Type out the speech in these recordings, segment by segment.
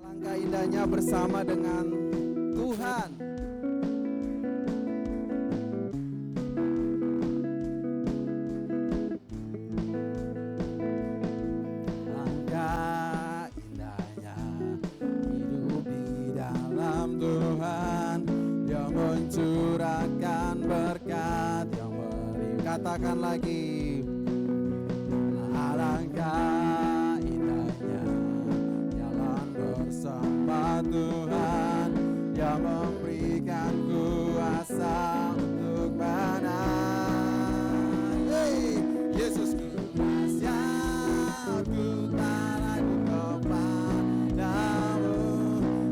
Langkah indahnya bersama dengan Tuhan. Langkah indahnya hidup di dalam Tuhan, yang mencurahkan berkat, yang beri. Katakan lagi. Alangkah indahnya jalan bersama Tuhan, yang memberikan kuasa untuk menang. Hey, Yesusku, nasihatku tak ragu kepadamu,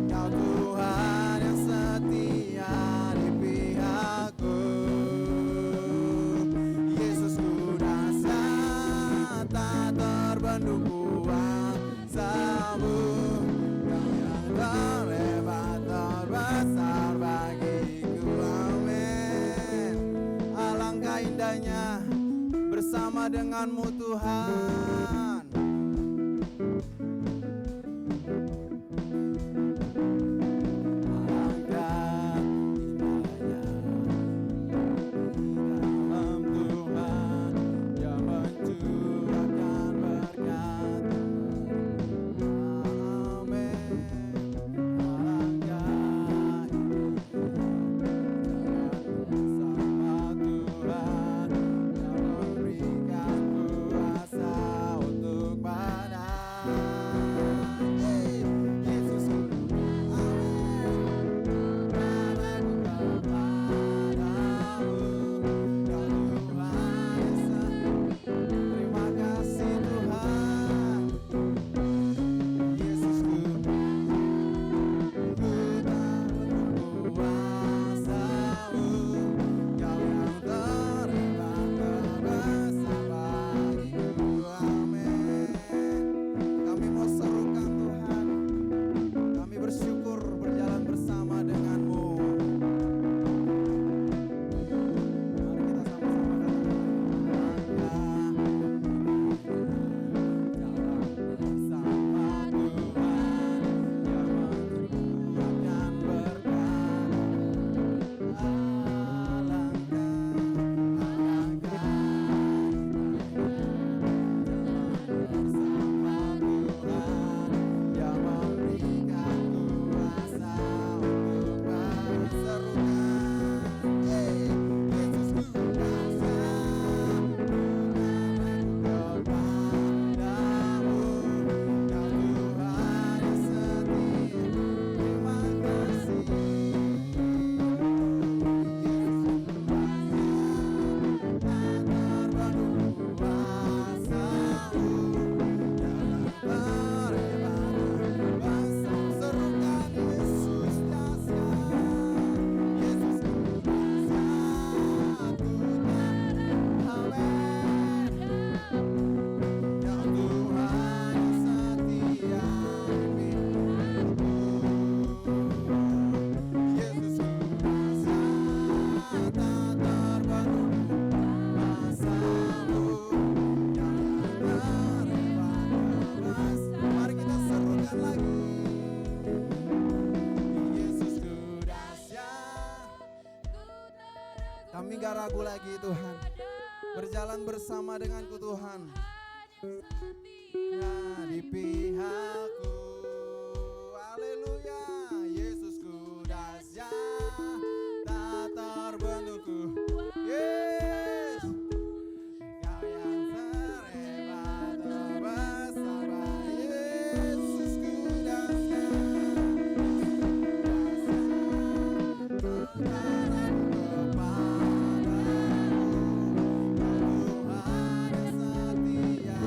Kau Tuhan yang setia di pihakku. Yesusku, nasihat tak terbendung kuasamu, Kau yang terhebat terbesar bagiku. Amin. Alangkah indahnya bersama denganmu Tuhan. Alangkah indahnya dalam Tuhan, yang mencurahkan berkat. Amin. Alangkah indahnya bersama Tuhan, yang memberikan kuasa untuk menang. Yesusku, amin. Ragu kepadamu, Kau Tuhan yang setia. Terima kasih Tuhan. Yesusku, ku tak menunggu kuasamu, Kau yang terhebat terbesar bagiku. Amin. Kami mau serukan Tuhan, kami bersyukur berjalan bersama denganmu. Mari kita sama-sama katakan, jalan bersama Tuhan, yang mencurahkan berkat. Alangkah bersama Tuhan, yang memberikan kuasa untuk berserukan. Yesusku, nasihatku tak kepadamu, Kau Tuhan yang setia. Terima kasih. Mari kita serukan lagi. Yesusku dahsyat. Kami gak ragu lagi Tuhan, berjalan bersama denganku Tuhan. Ya, di pihakku. Haleluya. Yesusku dahsyat, tak terbendungku. Yes. Kau yang terhebat terbesar. Yesusku dahsyat, tak ragu kepadamu, Kau Tuhan yang setia.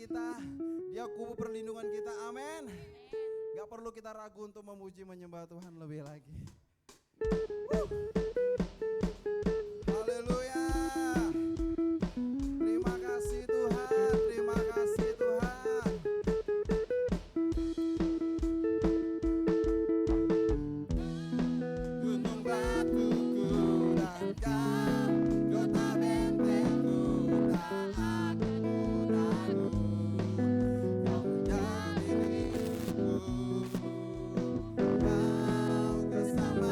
kita, Dia kubu perlindungan kita. Amin. Gak perlu kita ragu untuk memuji menyembah Tuhan lebih lagi. Haleluya. Terima kasih Tuhan, terima kasih Tuhan. Gunung batuku dan kota bentengku tak aku ragu. Kau menjadi diriku, kau bersama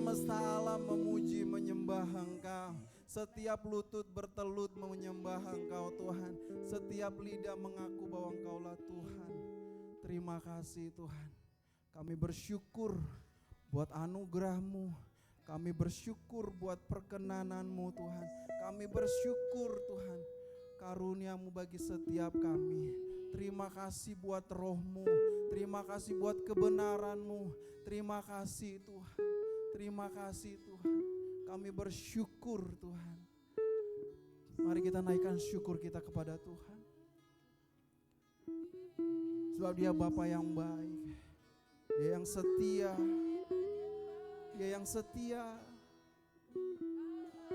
semesta alam memuji menyembah Engkau. Setiap lutut bertelut menyembah Engkau Tuhan. Setiap lidah mengaku bahwa Engkaulah Tuhan. Terima kasih Tuhan. Kami bersyukur buat anugerah-Mu. Kami bersyukur buat perkenanan-Mu Tuhan. Kami bersyukur Tuhan karunia-Mu bagi setiap kami. Terima kasih buat roh-Mu. Terima kasih buat kebenaran-Mu. Terima kasih Tuhan. Terima kasih Tuhan. Kami bersyukur Tuhan. Mari kita naikkan syukur kita kepada Tuhan. Sebab Dia Bapa yang baik. Dia yang setia. Dia yang setia.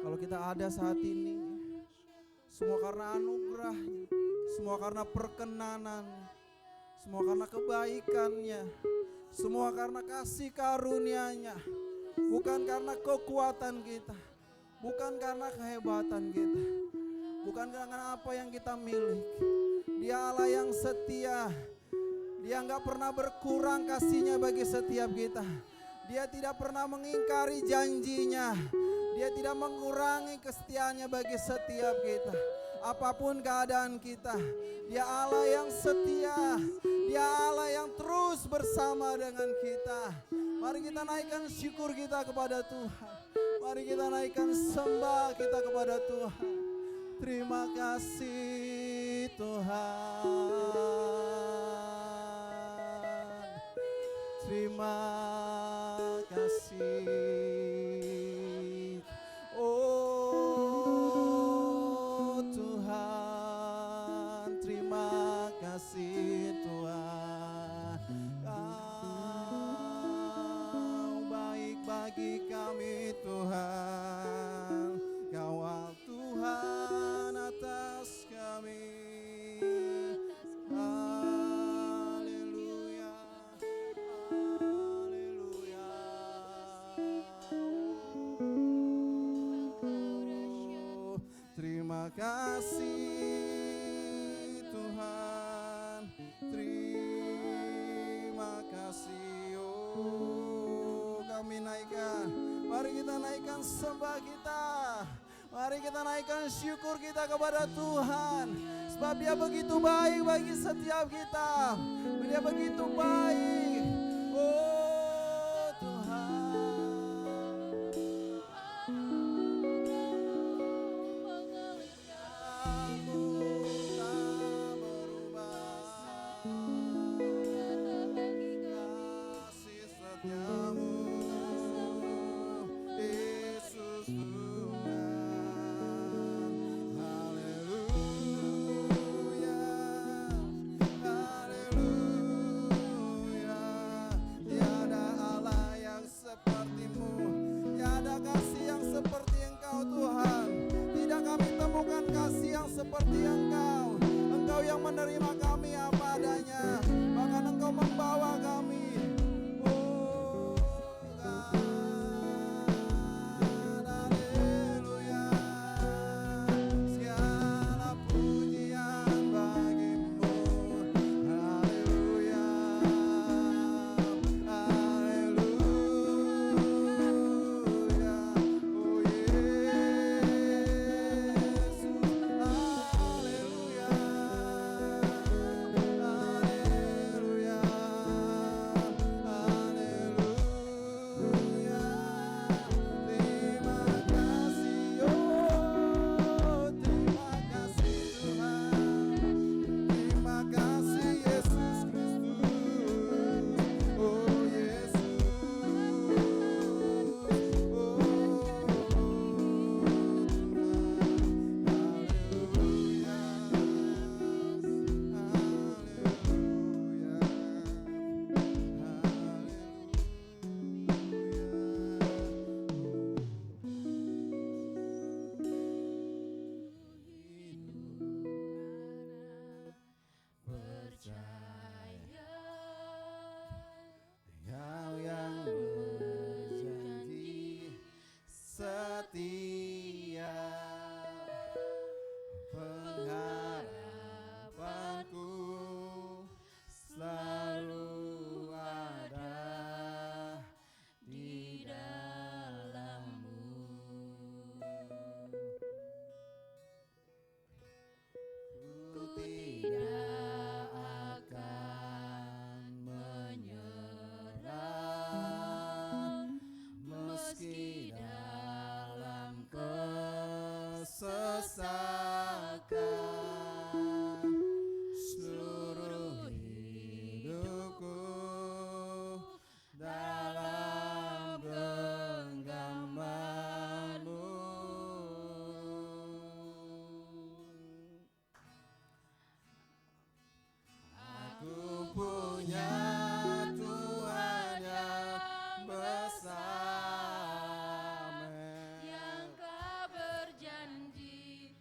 Kalau kita ada saat ini, semua karena anugerah-Nya, semua karena perkenanan, semua karena kebaikan-Nya, semua karena kasih karunia-Nya. Bukan karena kekuatan kita, bukan karena kehebatan kita, bukan karena apa yang kita miliki. Dia Allah yang setia. Dia gak pernah berkurang kasih-Nya bagi setiap kita. Dia tidak pernah mengingkari janjinya. Dia tidak mengurangi kesetiaannya bagi setiap kita. Apapun keadaan kita, Dia Allah yang setia. Dia Allah yang terus bersama dengan kita. Mari kita naikkan syukur kita kepada Tuhan. Mari kita naikkan sembah kita kepada Tuhan. Terima kasih Tuhan. Terima kasih. Oh Tuhan, terima kasih Tuhan. Kau baik bagi kami Tuhan. Kawal Tuhan atas kami. Terima kasih Tuhan, terima kasih. Oh, kami naikkan, mari kita naikkan sembah kita, mari kita naikkan syukur kita kepada Tuhan. Sebab Dia begitu baik bagi setiap kita, Dia begitu baik. Oh Tuhan. Seperti Engkau, Engkau yang menerima kami apa adanya, bahkan Engkau membawa kami. Oh God, haleluya, segala pujian bagimu, haleluya, haleluya, oh Yesus. rasakan seluruh hidupku dalam genggamanmu. Aku punya Tuhan yang besar, yang Kau berjanji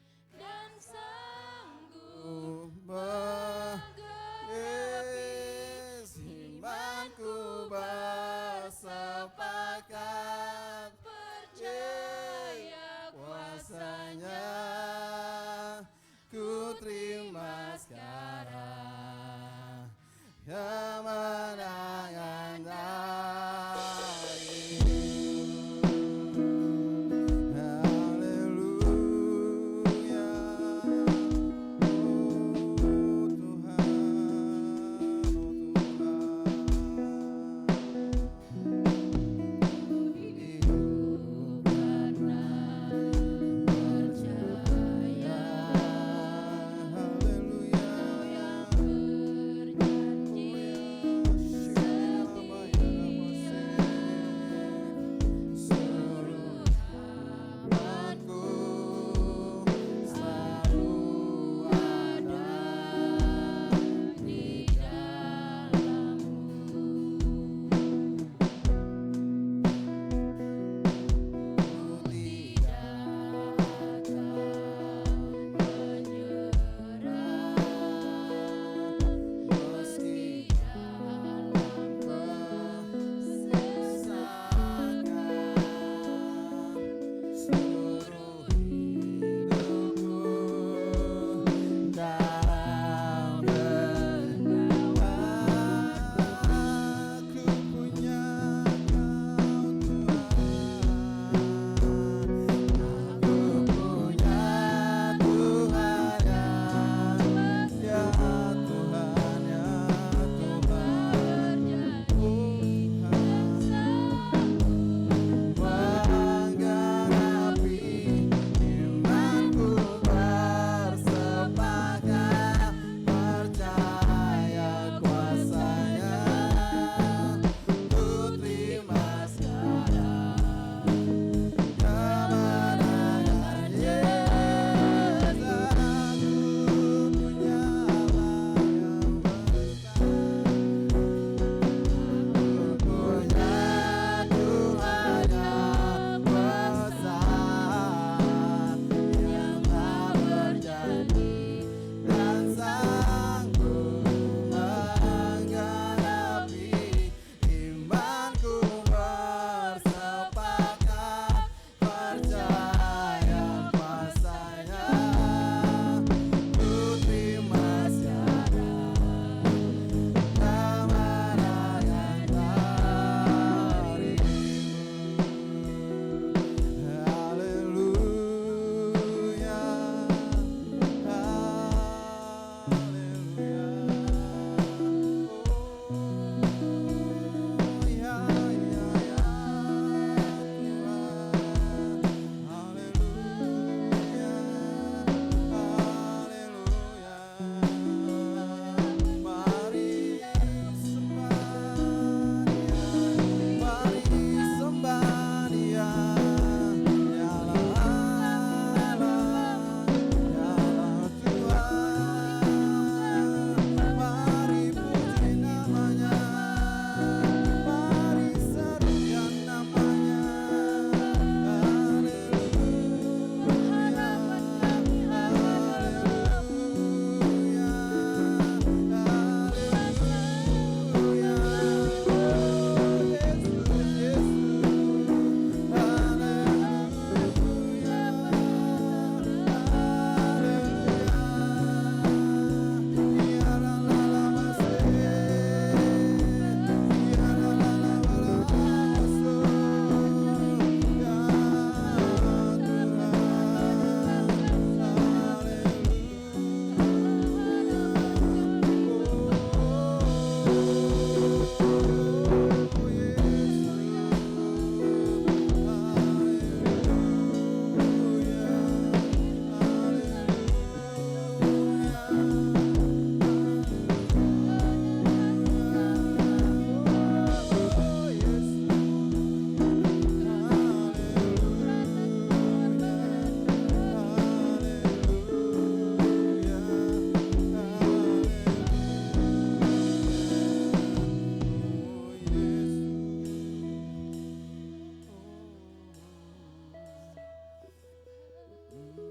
Aku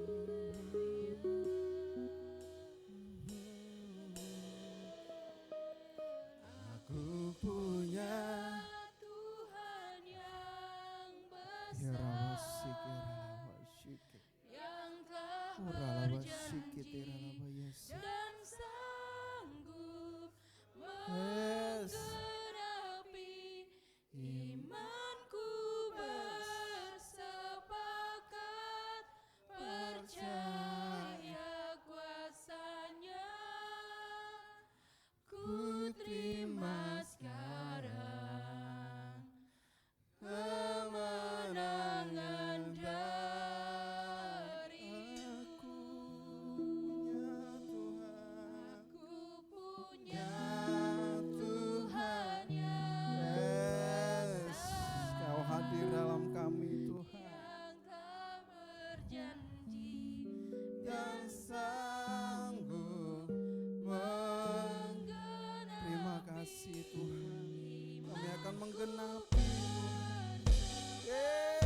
punya Tuhan yang yang telah berjanji dan sanggup menggenapi imanku bersepakat percaya kuasanya. Ku terima sekarang kemenangan darimu. Aku punya Tuhan yang Kau hadir dalam kami Tuhan, yang telah berjanji dan sanggup terima kasih Tuhan. Kami akan menggenapi. Yes.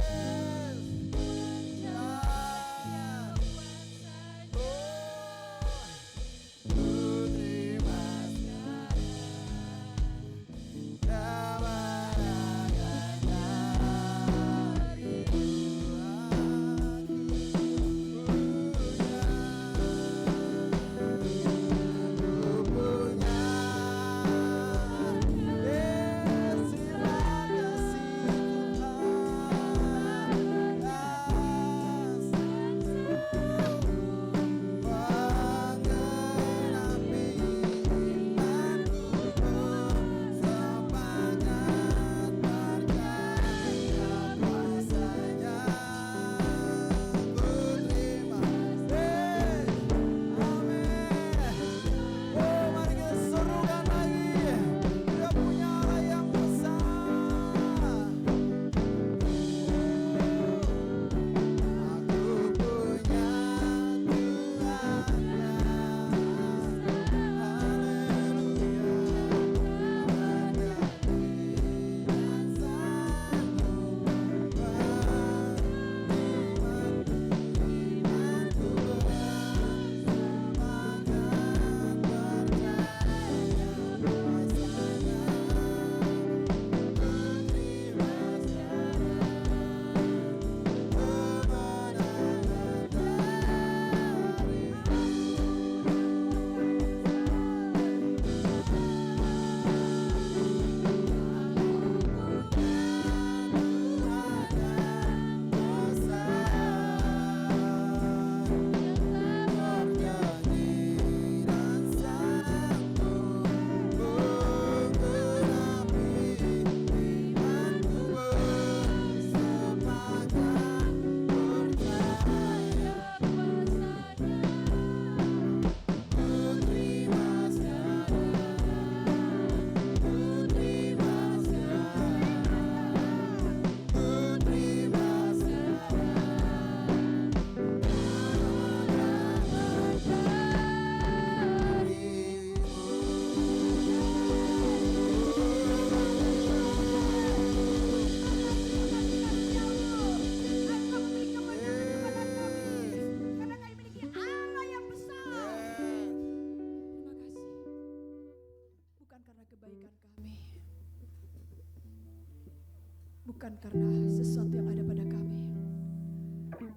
Bukan karena sesuatu yang ada pada kami,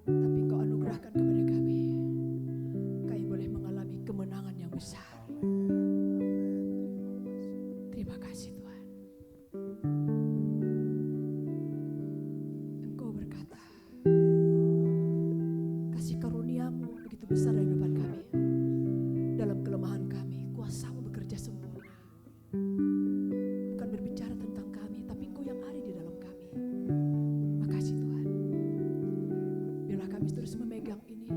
tapi Kau anugerahkan kepada kami, kami boleh mengalami kemenangan yang besar. Terima kasih Tuhan. Engkau berkata, kasih karunia-Mu begitu besar dalam kehidupan kami. Dalam kelemahan kami, kuasa-Mu bekerja sempurna. Bukan berbicara tentang kami, tapi Engkau yang ada di dalam kami. Makasih Tuhan. Biarlah kami terus memegang ini,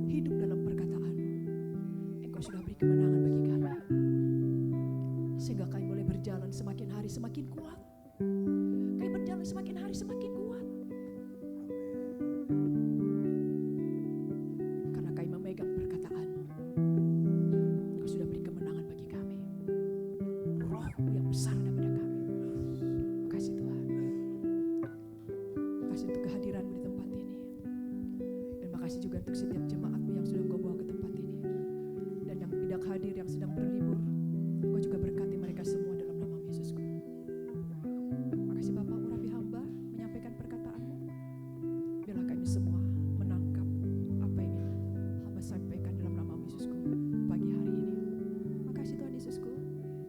hidup dalam perkataan-Mu. Engkau sudah beri kemenangan bagi kami, sehingga kami boleh berjalan semakin hari semakin kuat. Kami berjalan semakin hari semakin kuat, karena kami memegang perkataan. juga untuk setiap jemaatmu yang sudah Engkau bawa ke tempat ini. Dan yang tidak hadir, yang sedang berlibur, Engkau juga berkati mereka semua dalam nama Yesusku. Makasih Bapak, urapi hamba menyampaikan perkataan-Mu. Biarlah kami semua menangkap apa yang ingin hamba sampaikan dalam nama Yesusku pagi hari ini. Makasih Tuhan Yesusku.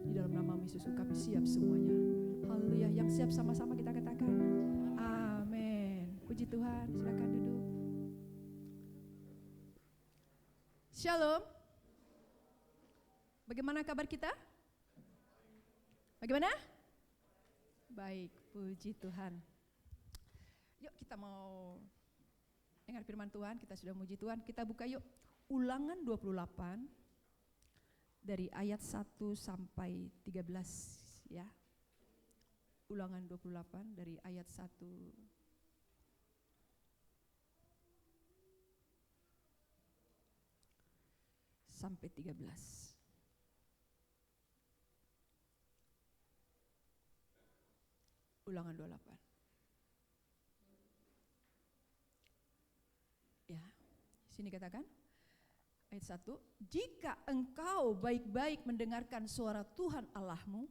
Di dalam nama Yesusku kami siap semuanya. Haleluya. Yang siap sama-sama kita katakan amin. Puji Tuhan. Silakan duduk. Shalom. Bagaimana kabar kita? Bagaimana? Baik, puji Tuhan. Yuk kita mau dengar firman Tuhan, kita sudah muji Tuhan. Kita buka yuk Ulangan 28 dari ayat 1 sampai 13 ya. Ulangan 28 dari ayat 1 sampai 13. Ulangan 28. Ya, sini katakan ayat 1. Jika engkau baik-baik mendengarkan suara Tuhan Allahmu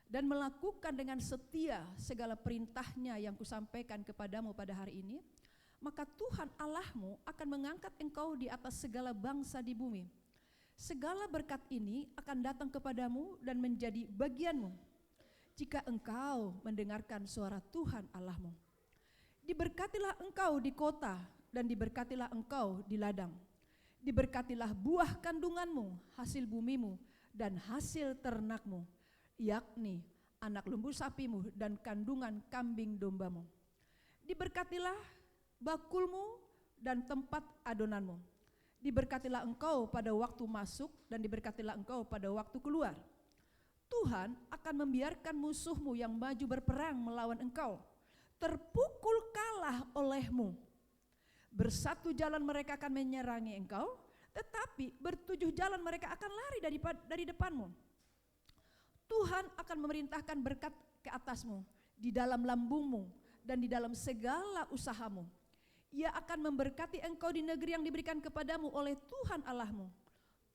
dan melakukan dengan setia segala perintahnya yang kusampaikan kepadamu pada hari ini, maka Tuhan Allahmu akan mengangkat engkau di atas segala bangsa di bumi. Segala berkat ini akan datang kepadamu dan menjadi bagianmu jika engkau mendengarkan suara Tuhan Allahmu. Diberkatilah engkau di kota dan diberkatilah engkau di ladang. Diberkatilah buah kandunganmu, hasil bumimu dan hasil ternakmu, yakni anak lembu sapimu dan kandungan kambing dombamu. Diberkatilah bakulmu dan tempat adonanmu. Diberkatilah engkau pada waktu masuk dan diberkatilah engkau pada waktu keluar. Tuhan akan membiarkan musuhmu yang maju berperang melawan engkau terpukul kalah olehmu. Bersatu jalan mereka akan menyerangi engkau, tetapi bertujuh jalan mereka akan lari dari depanmu. Tuhan akan memerintahkan berkat ke atasmu, di dalam lambungmu dan di dalam segala usahamu. Ia akan memberkati engkau di negeri yang diberikan kepadamu oleh Tuhan Allahmu.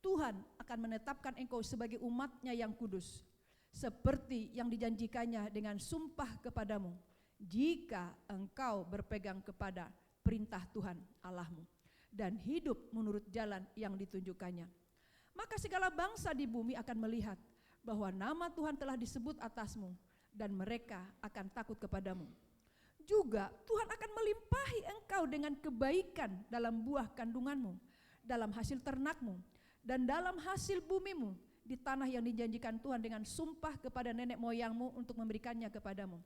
Tuhan akan menetapkan engkau sebagai umat-Nya yang kudus, seperti yang dijanjikannya dengan sumpah kepadamu, jika engkau berpegang kepada perintah Tuhan Allahmu dan hidup menurut jalan yang ditunjukkannya. Maka segala bangsa di bumi akan melihat bahwa nama Tuhan telah disebut atasmu dan mereka akan takut kepadamu. Juga Tuhan akan melimpahi engkau dengan kebaikan dalam buah kandunganmu, dalam hasil ternakmu, dan dalam hasil bumimu di tanah yang dijanjikan Tuhan dengan sumpah kepada nenek moyangmu untuk memberikannya kepadamu.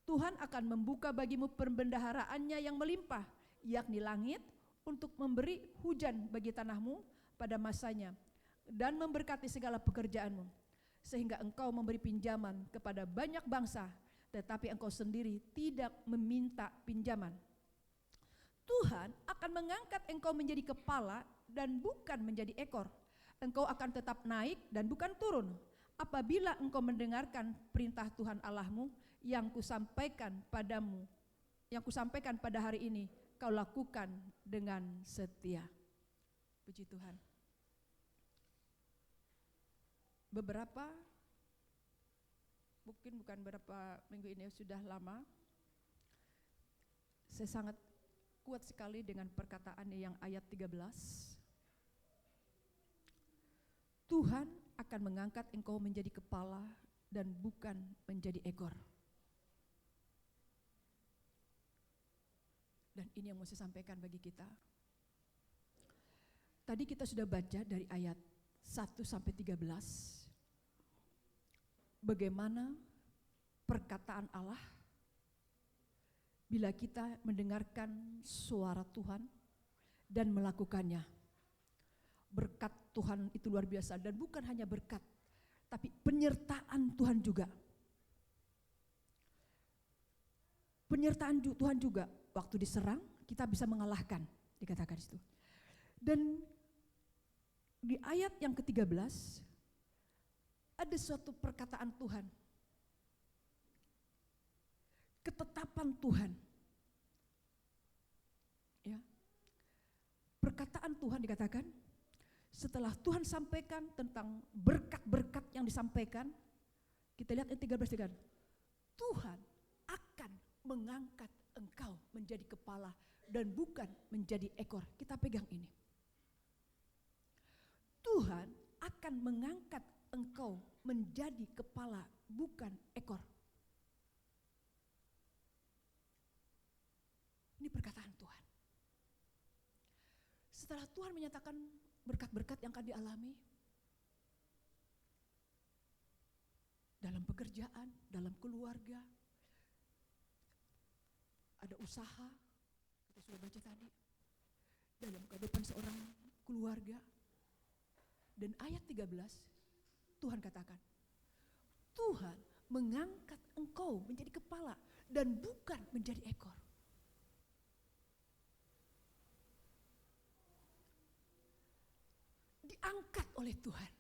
Tuhan akan membuka bagimu pembendaharaannya yang melimpah, yakni langit, untuk memberi hujan bagi tanahmu pada masanya, dan memberkati segala pekerjaanmu, sehingga engkau memberi pinjaman kepada banyak bangsa, tetapi engkau sendiri tidak meminta pinjaman. Tuhan akan mengangkat engkau menjadi kepala dan bukan menjadi ekor. Engkau akan tetap naik dan bukan turun, apabila engkau mendengarkan perintah Tuhan Allahmu yang kusampaikan padamu, yang kusampaikan pada hari ini, kau lakukan dengan setia. Puji Tuhan. Mungkin bukan beberapa minggu ini, sudah lama, saya sangat kuat sekali dengan perkataannya yang ayat 13. Tuhan akan mengangkat engkau menjadi kepala dan bukan menjadi ekor. Dan ini yang mau saya sampaikan bagi kita. Tadi kita sudah baca dari ayat 1 sampai 13. Bagaimana perkataan Allah bila kita mendengarkan suara Tuhan dan melakukannya. Berkat Tuhan itu luar biasa, dan bukan hanya berkat, tapi penyertaan Tuhan juga. Penyertaan Tuhan juga, waktu diserang kita bisa mengalahkan, dikatakan situ. Dan di ayat yang ke-13 ada suatu perkataan Tuhan. Ketetapan Tuhan. Ya. dikatakan, setelah Tuhan sampaikan tentang berkat-berkat yang disampaikan, kita lihat ayat 13 kan. Tuhan akan mengangkat engkau menjadi kepala dan bukan menjadi ekor. Kita pegang ini. Tuhan akan mengangkat engkau menjadi kepala bukan ekor. Ini perkataan Tuhan. Setelah Tuhan menyatakan berkat-berkat yang akan dialami dalam pekerjaan, dalam keluarga, ada usaha, kita sudah baca tadi, dalam kehidupan seorang keluarga. Dan ayat 13, Tuhan katakan, Tuhan mengangkat engkau menjadi kepala dan bukan menjadi ekor. Diangkat oleh Tuhan.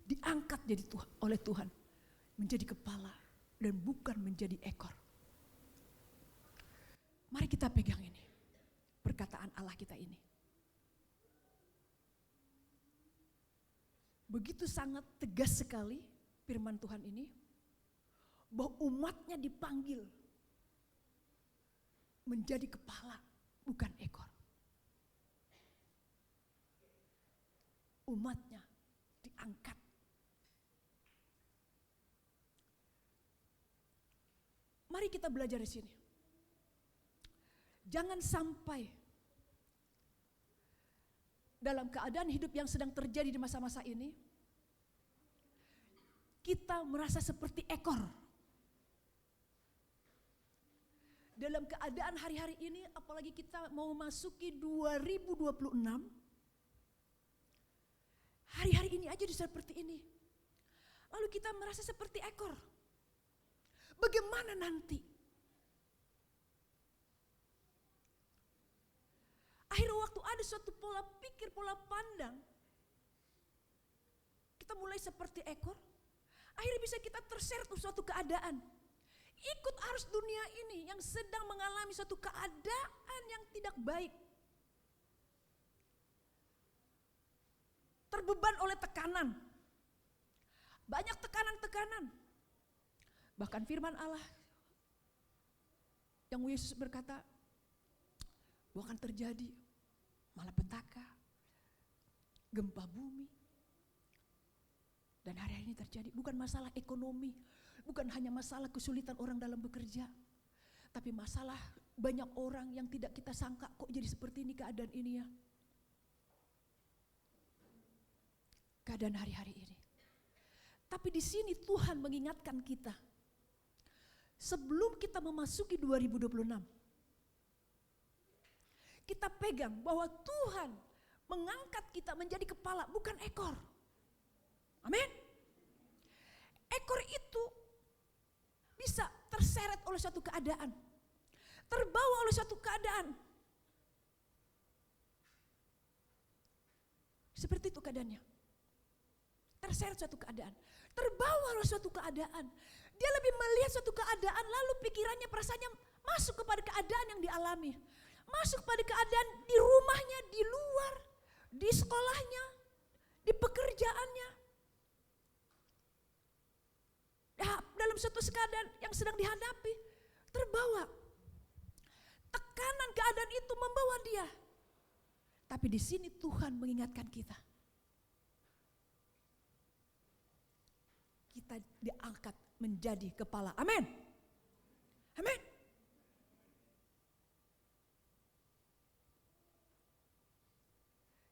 Diangkat jadi oleh Tuhan menjadi kepala dan bukan menjadi ekor. Mari kita pegang ini, perkataan Allah kita ini. Begitu sangat tegas sekali firman Tuhan ini, bahwa umatnya dipanggil menjadi kepala, bukan ekor. Umatnya diangkat. Mari kita belajar di sini. Jangan sampai dalam keadaan hidup yang sedang terjadi di masa-masa ini, kita merasa seperti ekor. Dalam keadaan hari-hari ini, apalagi kita mau memasuki 2026, hari-hari ini aja seperti ini. Lalu kita merasa seperti ekor. Bagaimana nanti? Akhirnya waktu ada suatu pola pikir, pola pandang, kita mulai seperti ekor, akhirnya bisa kita terseret ke suatu keadaan. Ikut arus dunia ini yang sedang mengalami suatu keadaan yang tidak baik. Terbeban oleh tekanan. Banyak tekanan-tekanan. Bahkan firman Allah yang Yesus berkata, bahwa akan terjadi malapetaka, gempa bumi. Dan hari ini terjadi bukan masalah ekonomi, bukan hanya masalah kesulitan orang dalam bekerja, tapi masalah banyak orang yang tidak kita sangka kok jadi seperti ini keadaan ini ya. Keadaan hari-hari ini. Tapi di sini Tuhan mengingatkan kita, sebelum kita memasuki 2026, kita pegang bahwa Tuhan mengangkat kita menjadi kepala, bukan ekor. Amin. Ekor itu bisa terseret oleh suatu keadaan, terbawa oleh suatu keadaan. Seperti itu keadaannya. Terseret suatu keadaan, terbawa oleh suatu keadaan. Dia lebih melihat suatu keadaan, lalu pikirannya, perasaannya masuk kepada keadaan yang dialami. Masuk pada keadaan di rumahnya, di luar, di sekolahnya, di pekerjaannya. Dalam suatu keadaan yang sedang dihadapi, terbawa. Tekanan keadaan itu membawa dia. Tapi di sini Tuhan mengingatkan kita. Kita diangkat menjadi kepala. Amin. Amin.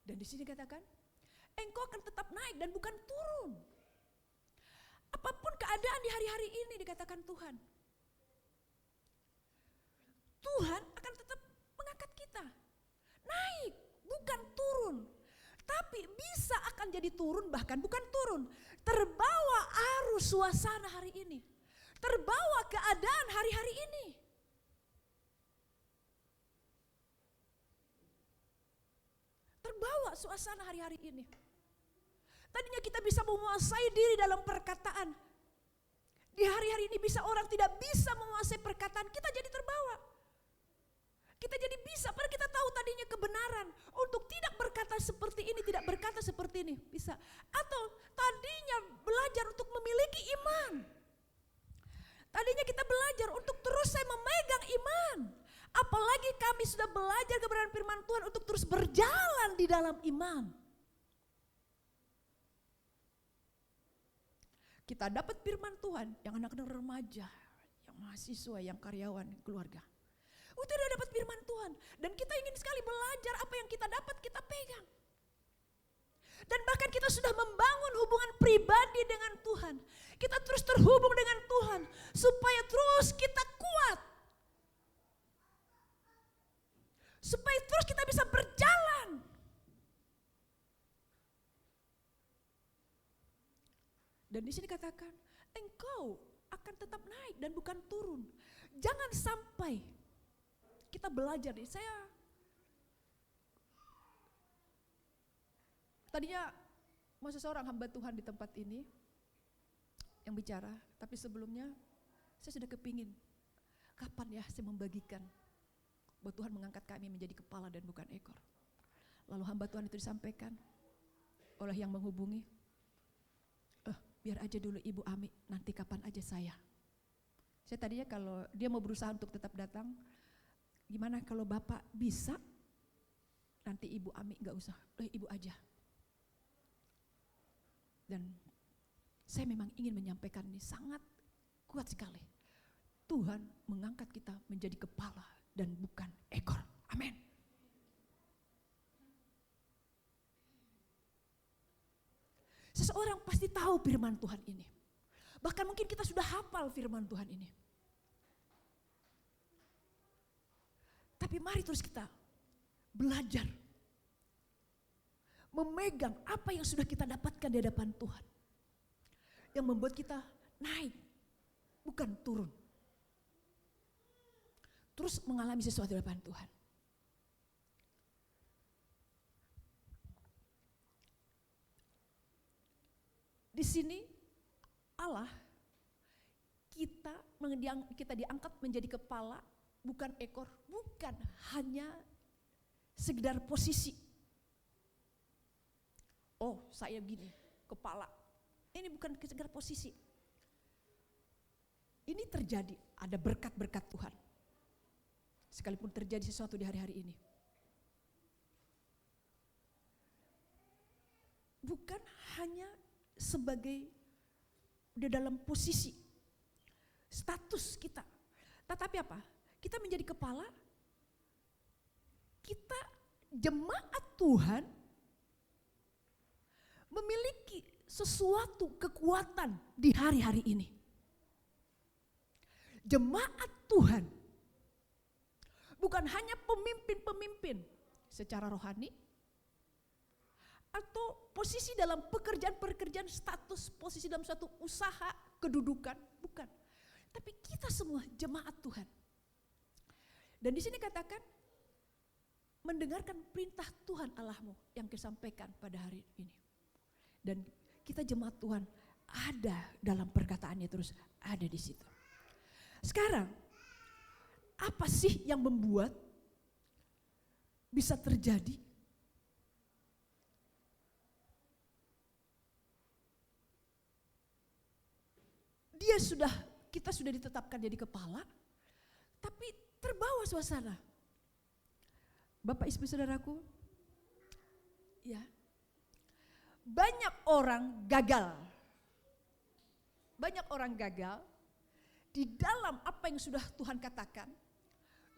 Dan di sini katakan, engkau akan tetap naik dan bukan turun. Apapun keadaan di hari-hari ini dikatakan Tuhan. Tuhan akan tetap mengangkat kita. Naik, bukan turun. Tapi bisa akan jadi turun, bahkan bukan turun. Terbawa arus suasana hari ini. Terbawa keadaan hari-hari ini. Terbawa suasana hari-hari ini. Tadinya kita bisa menguasai diri dalam perkataan. Di hari-hari ini bisa orang tidak bisa menguasai perkataan, kita jadi terbawa. kebenaran untuk tidak berkata seperti ini, tidak berkata seperti ini, bisa. Atau tadinya belajar untuk memiliki iman. Tadinya kita belajar untuk terus saya memegang iman. Apalagi kami sudah belajar kebenaran firman Tuhan untuk terus berjalan di dalam iman. Kita dapat firman Tuhan yang anak-anak remaja, yang mahasiswa, yang karyawan, keluarga. Itu udah dapat firman Tuhan. Dan kita ingin sekali belajar apa yang kita dapat, kita pegang. Dan bahkan kita sudah membangun hubungan pribadi dengan Tuhan. Kita terus terhubung dengan Tuhan supaya terus kita kuat. Supaya terus kita bisa berjalan. Dan di sini katakan, engkau akan tetap naik dan bukan turun. Jangan sampai kita belajar nih. Tadinya mau seseorang hamba Tuhan di tempat ini yang bicara, tapi sebelumnya saya sudah kepingin kapan ya saya membagikan bahwa Tuhan mengangkat kami menjadi kepala dan bukan ekor. Lalu hamba Tuhan itu disampaikan oleh yang menghubungi, biar aja dulu Ibu Ami, nanti kapan aja saya. Saya tadinya kalau dia mau berusaha untuk tetap datang, gimana kalau Bapak bisa, nanti Ibu Ami gak usah, Ibu aja. Dan saya memang ingin menyampaikan ini sangat kuat sekali. Tuhan mengangkat kita menjadi kepala dan bukan ekor. Amin. Seseorang pasti tahu firman Tuhan ini. Bahkan mungkin kita sudah hafal firman Tuhan ini. Tapi mari terus kita belajar. Memegang apa yang sudah kita dapatkan di hadapan Tuhan. Yang membuat kita naik, bukan turun. Terus mengalami sesuatu di hadapan Tuhan. Di sini Allah kita diangkat menjadi kepala, bukan ekor, bukan hanya sekedar posisi. Oh, saya gini, kepala. Ini bukan sekedar posisi. Ini terjadi, ada berkat-berkat Tuhan. Sekalipun terjadi sesuatu di hari-hari ini. Bukan hanya sebagai udah dalam posisi status kita. Tetapi apa? Kita menjadi kepala, kita jemaat Tuhan memiliki sesuatu kekuatan di hari-hari ini. Jemaat Tuhan bukan hanya pemimpin-pemimpin secara rohani atau posisi dalam pekerjaan-pekerjaan, status, posisi dalam suatu usaha, kedudukan, bukan. Tapi kita semua jemaat Tuhan. Dan di sini katakan mendengarkan perintah Tuhan Allahmu yang disampaikan pada hari ini. Dan kita jemaat Tuhan ada dalam perkataannya, terus ada di situ. Sekarang, apa sih yang membuat bisa terjadi? Kita sudah ditetapkan jadi kepala, tapi terbawa suasana. Bapak Ibu Saudaraku, ya. Banyak orang gagal. Banyak orang gagal di dalam apa yang sudah Tuhan katakan,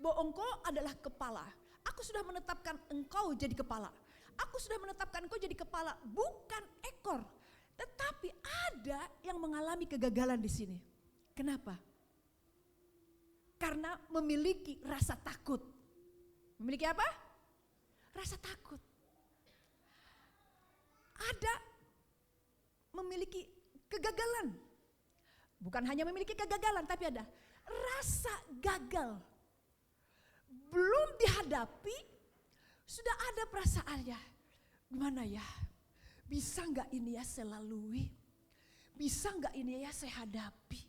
bahwa engkau adalah kepala. Aku sudah menetapkan engkau jadi kepala. Aku sudah menetapkan engkau jadi kepala, bukan ekor. Tetapi ada yang mengalami kegagalan di sini. Kenapa? Karena memiliki rasa takut. Memiliki apa? Rasa takut. Ada memiliki kegagalan. Bukan hanya memiliki kegagalan, tapi ada rasa gagal. Belum dihadapi, sudah ada perasaannya. Gimana ya? Bisa gak ini ya saya lalui? Bisa gak ini ya saya hadapi?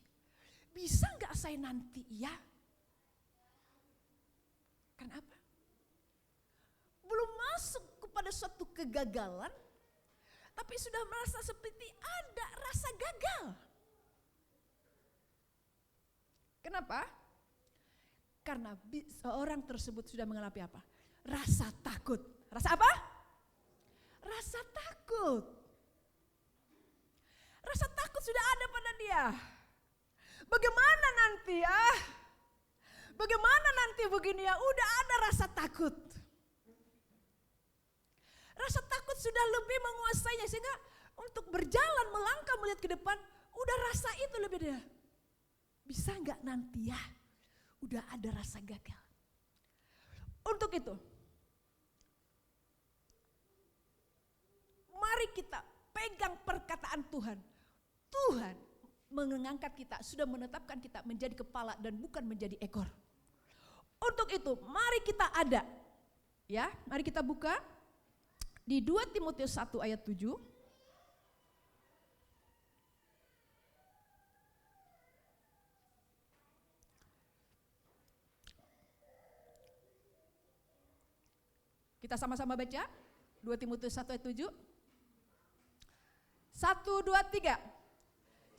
Bisa gak saya nanti ya? Kenapa? ada suatu kegagalan, tapi sudah merasa seperti ada rasa gagal. Kenapa? Karena seorang tersebut sudah mengalami apa? Rasa takut. Rasa apa? Rasa takut. Rasa takut sudah ada pada dia. Bagaimana nanti ya? Bagaimana nanti begini ya? Udah ada rasa takut. Rasa takut sudah lebih menguasainya sehingga untuk berjalan melangkah melihat ke depan udah rasa itu lebih dia. Bisa nggak nanti ya? Udah ada rasa gagal. Untuk itu, mari kita pegang perkataan Tuhan. Tuhan mengangkat kita, sudah menetapkan kita menjadi kepala dan bukan menjadi ekor. Untuk itu, mari kita ada. Ya, mari kita buka di 2 Timotius 1 ayat 7. Kita sama-sama baca 2 Timotius 1 ayat 7. 1, 2, 3.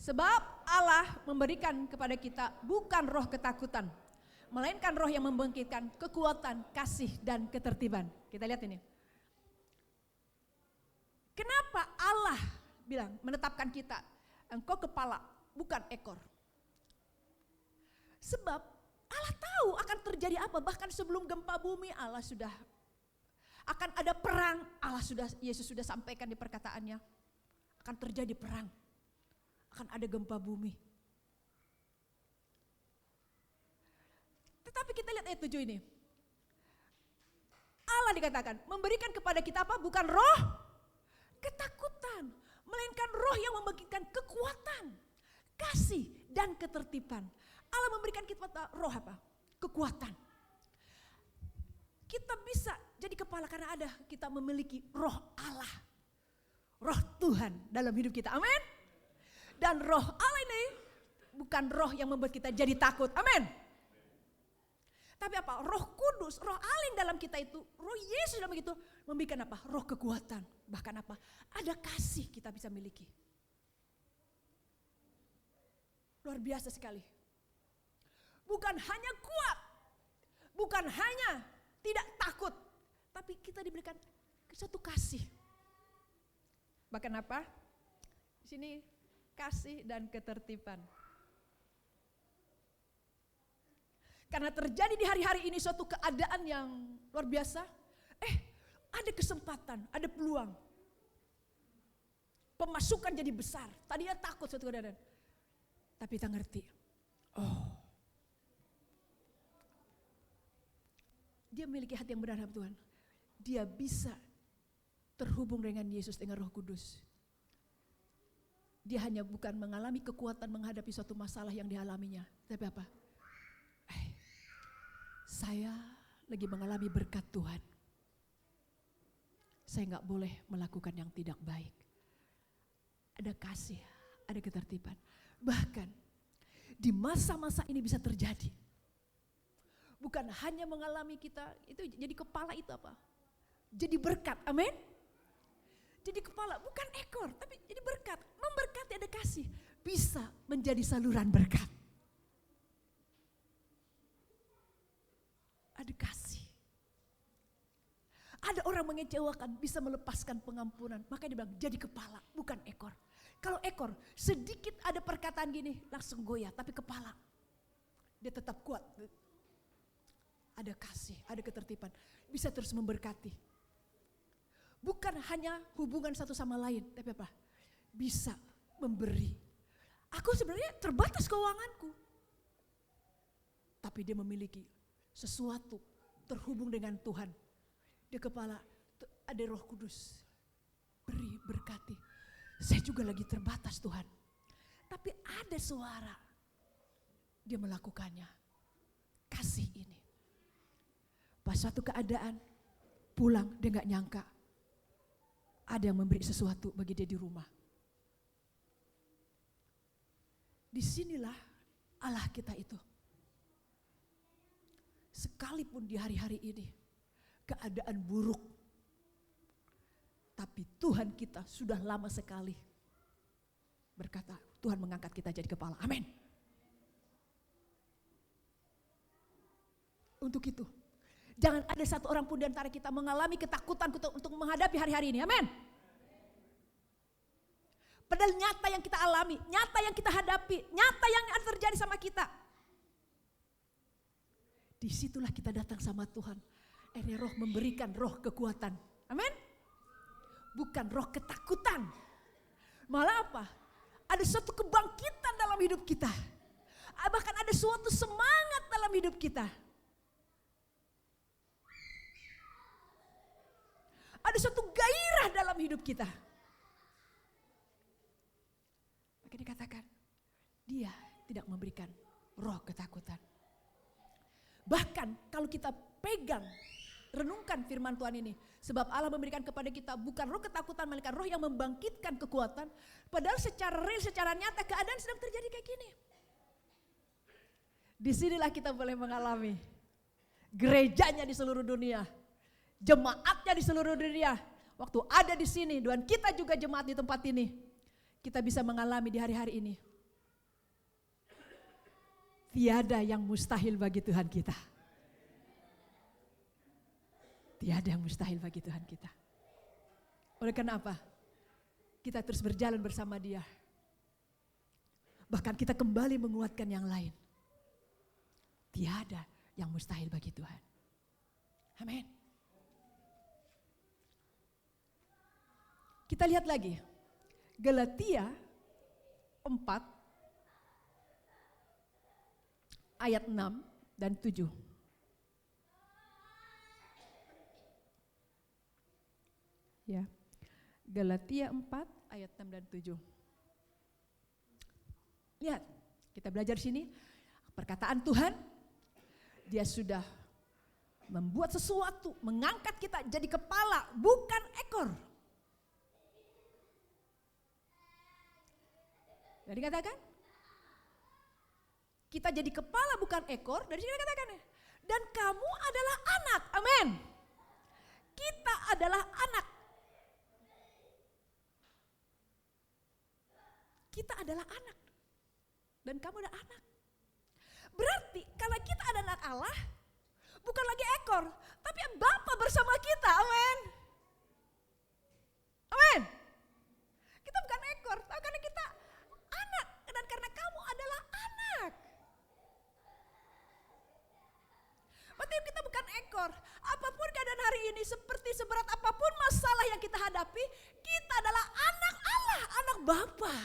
Sebab Allah memberikan kepada kita bukan roh ketakutan, melainkan roh yang membangkitkan kekuatan, kasih dan ketertiban. Kita lihat ini. Kenapa Allah bilang menetapkan kita, engkau kepala bukan ekor? Sebab Allah tahu akan terjadi apa, bahkan sebelum gempa bumi Allah sudah akan ada perang, Yesus sudah sampaikan di perkataannya. Akan terjadi perang, akan ada gempa bumi. Tetapi kita lihat ayat 7 ini. Allah dikatakan memberikan kepada kita apa? Bukan roh ketakutan, melainkan roh yang membangkitkan kekuatan, kasih dan ketertiban. Allah memberikan kita roh apa? Kekuatan. Kita bisa jadi kepala karena ada kita memiliki roh Allah. Roh Tuhan dalam hidup kita. Amin. Dan roh Allah ini bukan roh yang membuat kita jadi takut. Amin. Tapi apa? Roh Kudus, roh Allah yang dalam kita itu, roh Yesus dalam itu memberikan apa? Roh kekuatan. Bahkan apa? Ada kasih kita bisa miliki. Luar biasa sekali. Bukan hanya kuat, bukan hanya tidak takut, tapi kita diberikan suatu kasih. Bahkan apa? Di sini kasih dan ketertiban. Karena terjadi di hari-hari ini suatu keadaan yang luar biasa. Ada kesempatan, ada peluang. Pemasukan jadi besar. Tadinya takut suatu keadaan. Tapi kita ngerti. Dia memiliki hati yang benar Tuhan. Dia bisa terhubung dengan Yesus, dengan Roh Kudus. Dia hanya bukan mengalami kekuatan menghadapi suatu masalah yang dialaminya. Tapi apa? Saya lagi mengalami berkat Tuhan. Saya gak boleh melakukan yang tidak baik. Ada kasih, ada ketertiban. Bahkan di masa-masa ini bisa terjadi. Bukan hanya mengalami kita, itu jadi kepala itu apa? Jadi berkat, amin? Jadi kepala, bukan ekor, tapi jadi berkat. Memberkati ada kasih, bisa menjadi saluran berkat. Ada kasih. Ada orang mengecewakan, bisa melepaskan pengampunan. Maka dia bilang, jadi kepala, bukan ekor. Kalau ekor, sedikit ada perkataan gini, langsung goyah. Tapi kepala, dia tetap kuat. Ada kasih, ada ketertiban. Bisa terus memberkati. Bukan hanya hubungan satu sama lain, tapi apa? Bisa memberi. Aku sebenarnya terbatas keuanganku. Tapi dia memiliki sesuatu terhubung dengan Tuhan. Dia kepala, ada Roh Kudus. Beri, berkati. Saya juga lagi terbatas Tuhan. Tapi ada suara. Dia melakukannya. Kasih ini. Pas suatu keadaan, pulang dia gak nyangka. Ada yang memberi sesuatu bagi dia di rumah. Disinilah Allah kita itu. Sekalipun di hari-hari ini keadaan buruk, Tapi Tuhan kita sudah lama sekali berkata, Tuhan mengangkat kita jadi kepala. Amin. Untuk itu, jangan ada satu orang pun di antara kita mengalami ketakutan untuk menghadapi hari-hari ini. Amin. Padahal nyata yang kita alami, nyata yang kita hadapi, nyata yang akan terjadi sama kita. Disitulah kita datang sama Tuhan. Ini roh memberikan roh kekuatan. Amin. Bukan roh ketakutan. Malah apa? Ada suatu kebangkitan dalam hidup kita. Bahkan ada suatu semangat dalam hidup kita. Ada suatu gairah dalam hidup kita. Maka dikatakan, dia tidak memberikan roh ketakutan. Bahkan kalau kita pegang, renungkan firman Tuhan ini. Sebab Allah memberikan kepada kita bukan roh ketakutan, melainkan roh yang membangkitkan kekuatan. Padahal secara real, secara nyata keadaan sedang terjadi kayak gini. Disinilah kita boleh mengalami gerejanya di seluruh dunia. Jemaatnya di seluruh dunia. Waktu ada di sini, dan kita juga jemaat di tempat ini. Kita bisa mengalami di hari-hari ini. Tiada yang mustahil bagi Tuhan kita. Tiada yang mustahil bagi Tuhan kita. Oleh karena apa? Kita terus berjalan bersama Dia. Bahkan kita kembali menguatkan yang lain. Tiada yang mustahil bagi Tuhan. Amin. Kita lihat lagi. Galatia 4 ayat 6 dan 7. Ya. Galatia 4 ayat 6 dan 7. Lihat, kita belajar sini perkataan Tuhan. Dia sudah membuat sesuatu, mengangkat kita jadi kepala, bukan ekor. Jadi katakan, kita jadi kepala bukan ekor. Dari sini katakan, dan kamu adalah anak. Amin. Kita adalah anak. Kita adalah anak. Dan kamu adalah anak. Berarti kalau kita adalah anak Allah, bukan lagi ekor, tapi Bapa bersama kita. Amin. Amin. Kita bukan ekor, karena kita anak. Dan karena kamu adalah anak. Berarti kita bukan ekor. Apapun keadaan hari ini, seperti seberat apapun masalah yang kita hadapi, kita adalah anak Allah, anak Bapa.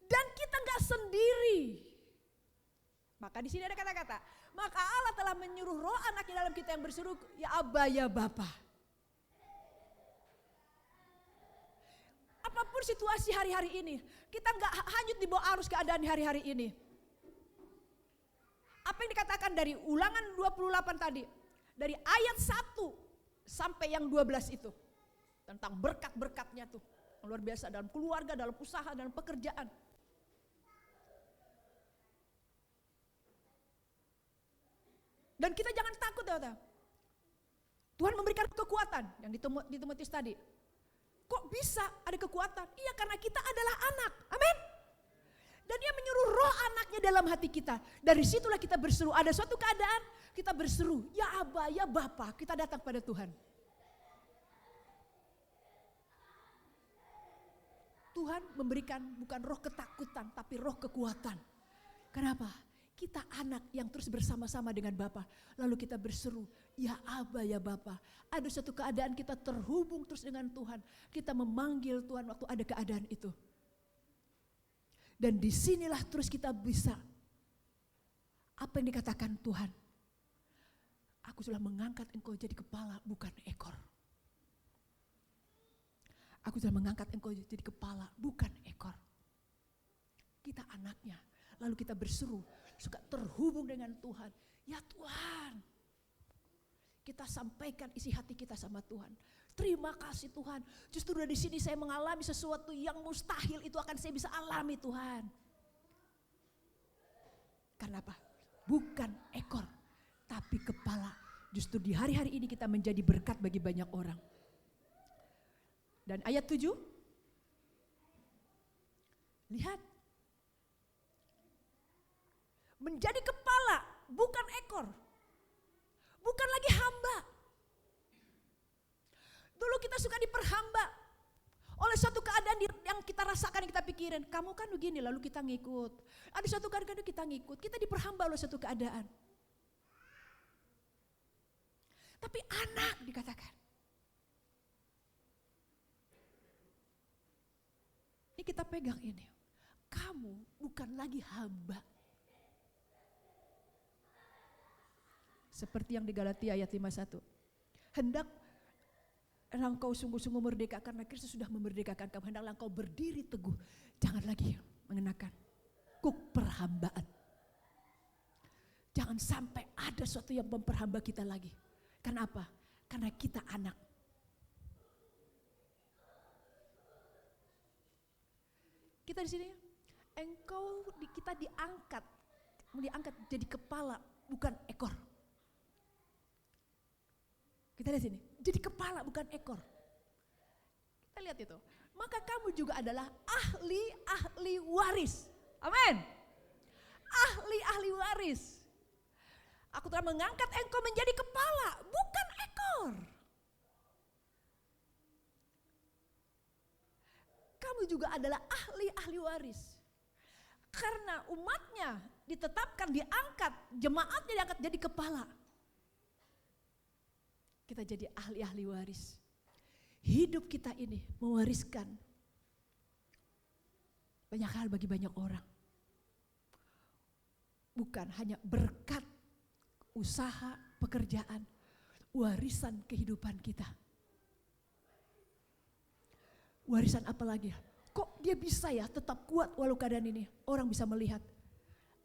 Dan kita gak sendiri. Maka di sini ada kata-kata, maka Allah telah menyuruh roh anaknya dalam kita yang berseru, ya Abba, ya Bapa. Apapun situasi hari-hari ini, kita gak hanyut di bawah arus keadaan di hari-hari ini. Apa yang dikatakan dari Ulangan 28 tadi, dari ayat 1 sampai yang 12 itu, tentang berkat-berkatnya tuh, luar biasa dalam keluarga, dalam usaha, dalam pekerjaan. Dan kita jangan takut, Tuhan memberikan kekuatan yang di Timotius tadi. Kok bisa ada kekuatan? Iya, karena kita adalah anak. Amin. Dan Dia menyuruh roh anaknya dalam hati kita. Dari situlah kita berseru. Ada suatu keadaan kita berseru, ya Abba, ya Bapa. Kita datang pada Tuhan. Tuhan memberikan bukan roh ketakutan, tapi roh kekuatan. Kenapa? Kita anak yang terus bersama-sama dengan Bapa. Lalu kita berseru, ya Abba, ya Bapa. Ada suatu keadaan kita terhubung terus dengan Tuhan. Kita memanggil Tuhan waktu ada keadaan itu. Dan disinilah terus kita bisa. Apa yang dikatakan Tuhan? Aku sudah mengangkat engkau jadi kepala, bukan ekor. Aku sudah mengangkat engkau jadi kepala, bukan ekor. Kita anaknya. Lalu kita berseru, suka terhubung dengan Tuhan. Ya Tuhan, kita sampaikan isi hati kita sama Tuhan. Terima kasih Tuhan, justru dari sini saya mengalami sesuatu yang mustahil itu akan saya bisa alami Tuhan. Karena apa? Bukan ekor, tapi kepala. Justru di hari-hari ini kita menjadi berkat bagi banyak orang. Dan ayat 7, lihat. Menjadi kepala, bukan ekor. Bukan lagi hamba. Dulu kita suka diperhamba oleh suatu keadaan yang kita rasakan, yang kita pikirin. Kamu kan begini, lalu kita ngikut. Ada suatu keadaan kita ngikut, kita diperhamba oleh suatu keadaan. Tapi anak dikatakan. Ini kita pegang ini. Kamu bukan lagi hamba. Seperti yang di Galatia ayat 51. Hendak engkau sungguh-sungguh merdeka karena Kristus sudah memerdekakan kamu. Hendaklah engkau berdiri teguh. Jangan lagi mengenakan kuk perhambaan. Jangan sampai ada sesuatu yang memperhamba kita lagi. Karena apa? Karena kita anak. Kita di sini, kita diangkat jadi kepala, bukan ekor. Kita di sini, jadi kepala bukan ekor. Kita lihat itu. Maka kamu juga adalah ahli waris. Amin. Ahli waris. Aku telah mengangkat engkau menjadi kepala, bukan ekor. Kamu juga adalah ahli waris. Karena umatnya ditetapkan, diangkat, jemaatnya diangkat jadi kepala. Kita jadi ahli waris. Hidup kita ini mewariskan banyak hal bagi banyak orang. Bukan hanya berkat usaha, pekerjaan, warisan kehidupan kita. Warisan apa lagi? Kok dia bisa ya tetap kuat walau keadaan ini? Orang bisa melihat.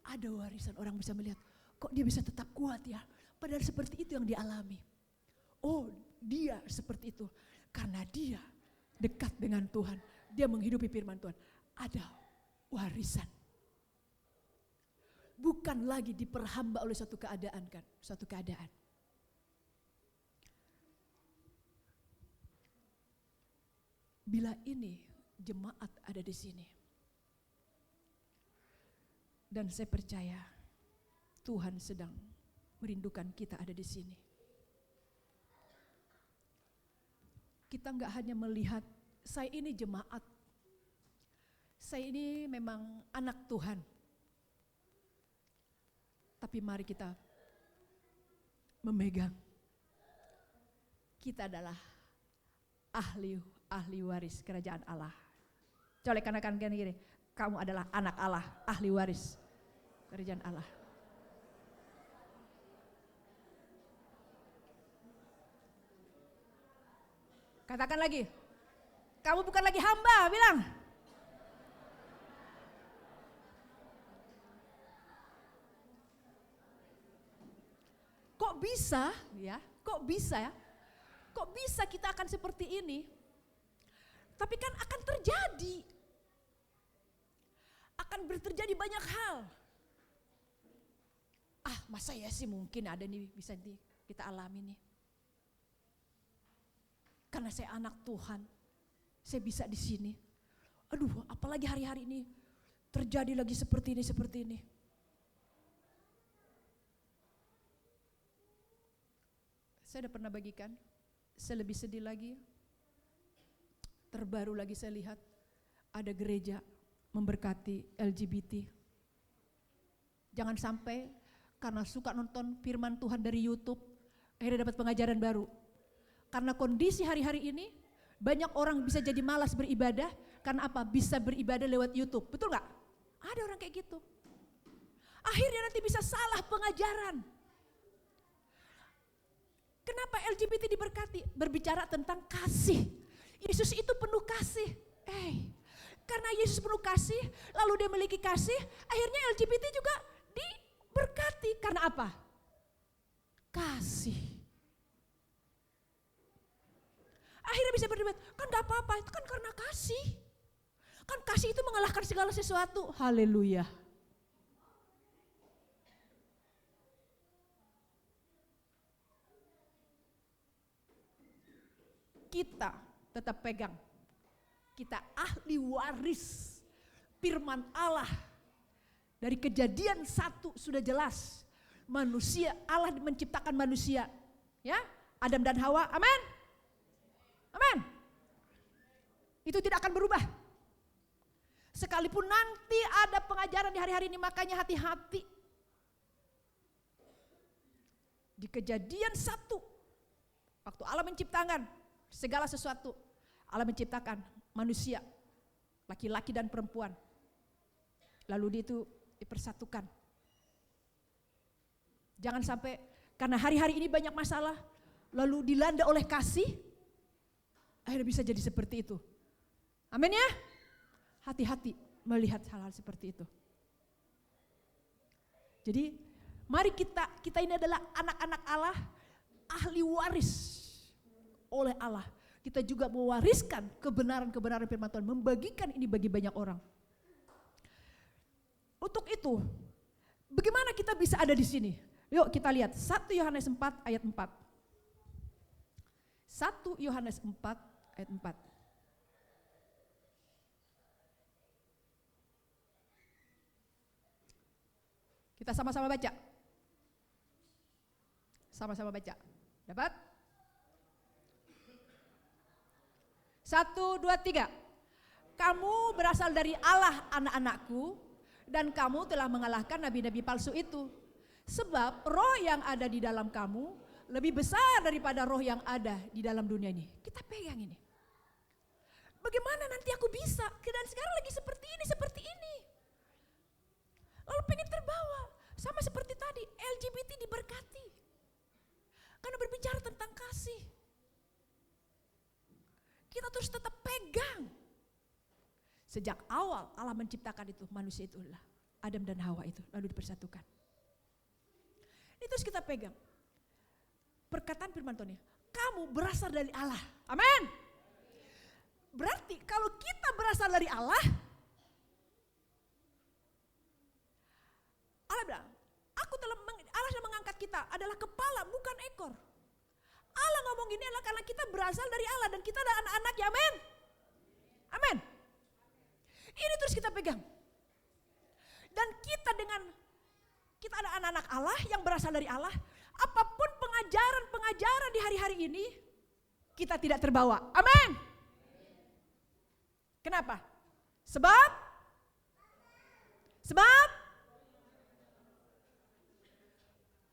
Ada warisan, orang bisa melihat. Kok dia bisa tetap kuat ya? Padahal seperti itu yang dialami. Oh, dia seperti itu. Karena dia dekat dengan Tuhan. Dia menghidupi firman Tuhan. Ada warisan. Bukan lagi diperhamba oleh suatu keadaan kan, suatu keadaan. Bila ini jemaat ada di sini. Dan saya percaya Tuhan sedang merindukan kita ada di sini. Kita enggak hanya melihat saya ini jemaat. Saya ini memang anak Tuhan. Tapi mari kita memegang. Kita adalah ahli waris kerajaan Allah. Colek kanan kiri. Kamu adalah anak Allah, ahli waris kerajaan Allah. Katakan lagi. Kamu bukan lagi hamba, bilang. Kok bisa ya? Kok bisa ya? Kok bisa kita akan seperti ini? Tapi kan akan terjadi. Akan terjadi banyak hal. Masa ya sih mungkin ada nih bisa kita alami nih. Karena saya anak Tuhan. Saya bisa di sini. Aduh, apalagi hari-hari ini terjadi lagi seperti ini. Saya udah pernah bagikan, saya lebih sedih lagi. Terbaru lagi saya lihat ada gereja memberkati LGBT. Jangan sampai karena suka nonton firman Tuhan dari YouTube, akhirnya dapat pengajaran baru. Karena kondisi hari-hari ini banyak orang bisa jadi malas beribadah karena apa? Bisa beribadah lewat YouTube, betul gak? Ada orang kayak gitu. Akhirnya nanti bisa salah pengajaran. Kenapa LGBT diberkati? Berbicara tentang kasih. Yesus itu penuh kasih. Karena Yesus penuh kasih, lalu dia memiliki kasih, akhirnya LGBT juga diberkati. Karena apa? Kasih. Akhirnya bisa berdebat, kan gak apa-apa, itu kan karena kasih. Kan kasih itu mengalahkan segala sesuatu. Haleluya. kita tetap pegang. Kita ahli waris firman Allah. Dari Kejadian 1 sudah jelas. Manusia, Allah menciptakan manusia. Ya, Adam dan Hawa, amin. Amin. Itu tidak akan berubah. Sekalipun nanti ada pengajaran di hari-hari ini, makanya hati-hati. Di Kejadian 1, waktu Allah menciptakan segala sesuatu, Allah menciptakan manusia, laki-laki dan perempuan. Lalu itu dipersatukan. Jangan sampai karena hari-hari ini banyak masalah, lalu dilanda oleh kasih, akhirnya bisa jadi seperti itu. Amin ya? Hati-hati melihat hal-hal seperti itu. Jadi mari kita ini adalah anak-anak Allah, ahli waris oleh Allah. Kita juga mewariskan kebenaran-kebenaran firman Tuhan, membagikan ini bagi banyak orang. Untuk itu, bagaimana kita bisa ada di sini? Yuk kita lihat 1 Yohanes 4 ayat 4. 1 Yohanes 4 ayat 4. Kita sama-sama baca. Sama-sama baca. Dapat? 1, 2, 3. Kamu berasal dari Allah, anak-anakku, dan kamu telah mengalahkan nabi-nabi palsu itu. Sebab roh yang ada di dalam kamu lebih besar daripada roh yang ada di dalam dunia ini. Kita pegang ini. Bagaimana nanti aku bisa? Dan sekarang lagi seperti ini. Lalu pengen terbawa. Sama seperti tadi, LGBT diberkati. Karena berbicara tentang kasih. Kita terus tetap pegang. Sejak awal Allah menciptakan itu, manusia itu adalah Adam dan Hawa itu, lalu dipersatukan. Ini terus kita pegang. Perkataan firman Tuhan, kamu berasal dari Allah. Amin. Berarti kalau kita berasal dari Allah, Allah bilang, Allah sudah mengangkat kita adalah kepala bukan ekor. Allah ngomong gini adalah karena kita berasal dari Allah dan kita adalah anak-anaknya, amin. Amin. Ini terus kita pegang. Dan kita ada anak-anak Allah yang berasal dari Allah. Apapun pengajaran di hari-hari ini, kita tidak terbawa. Amin. Kenapa? Sebab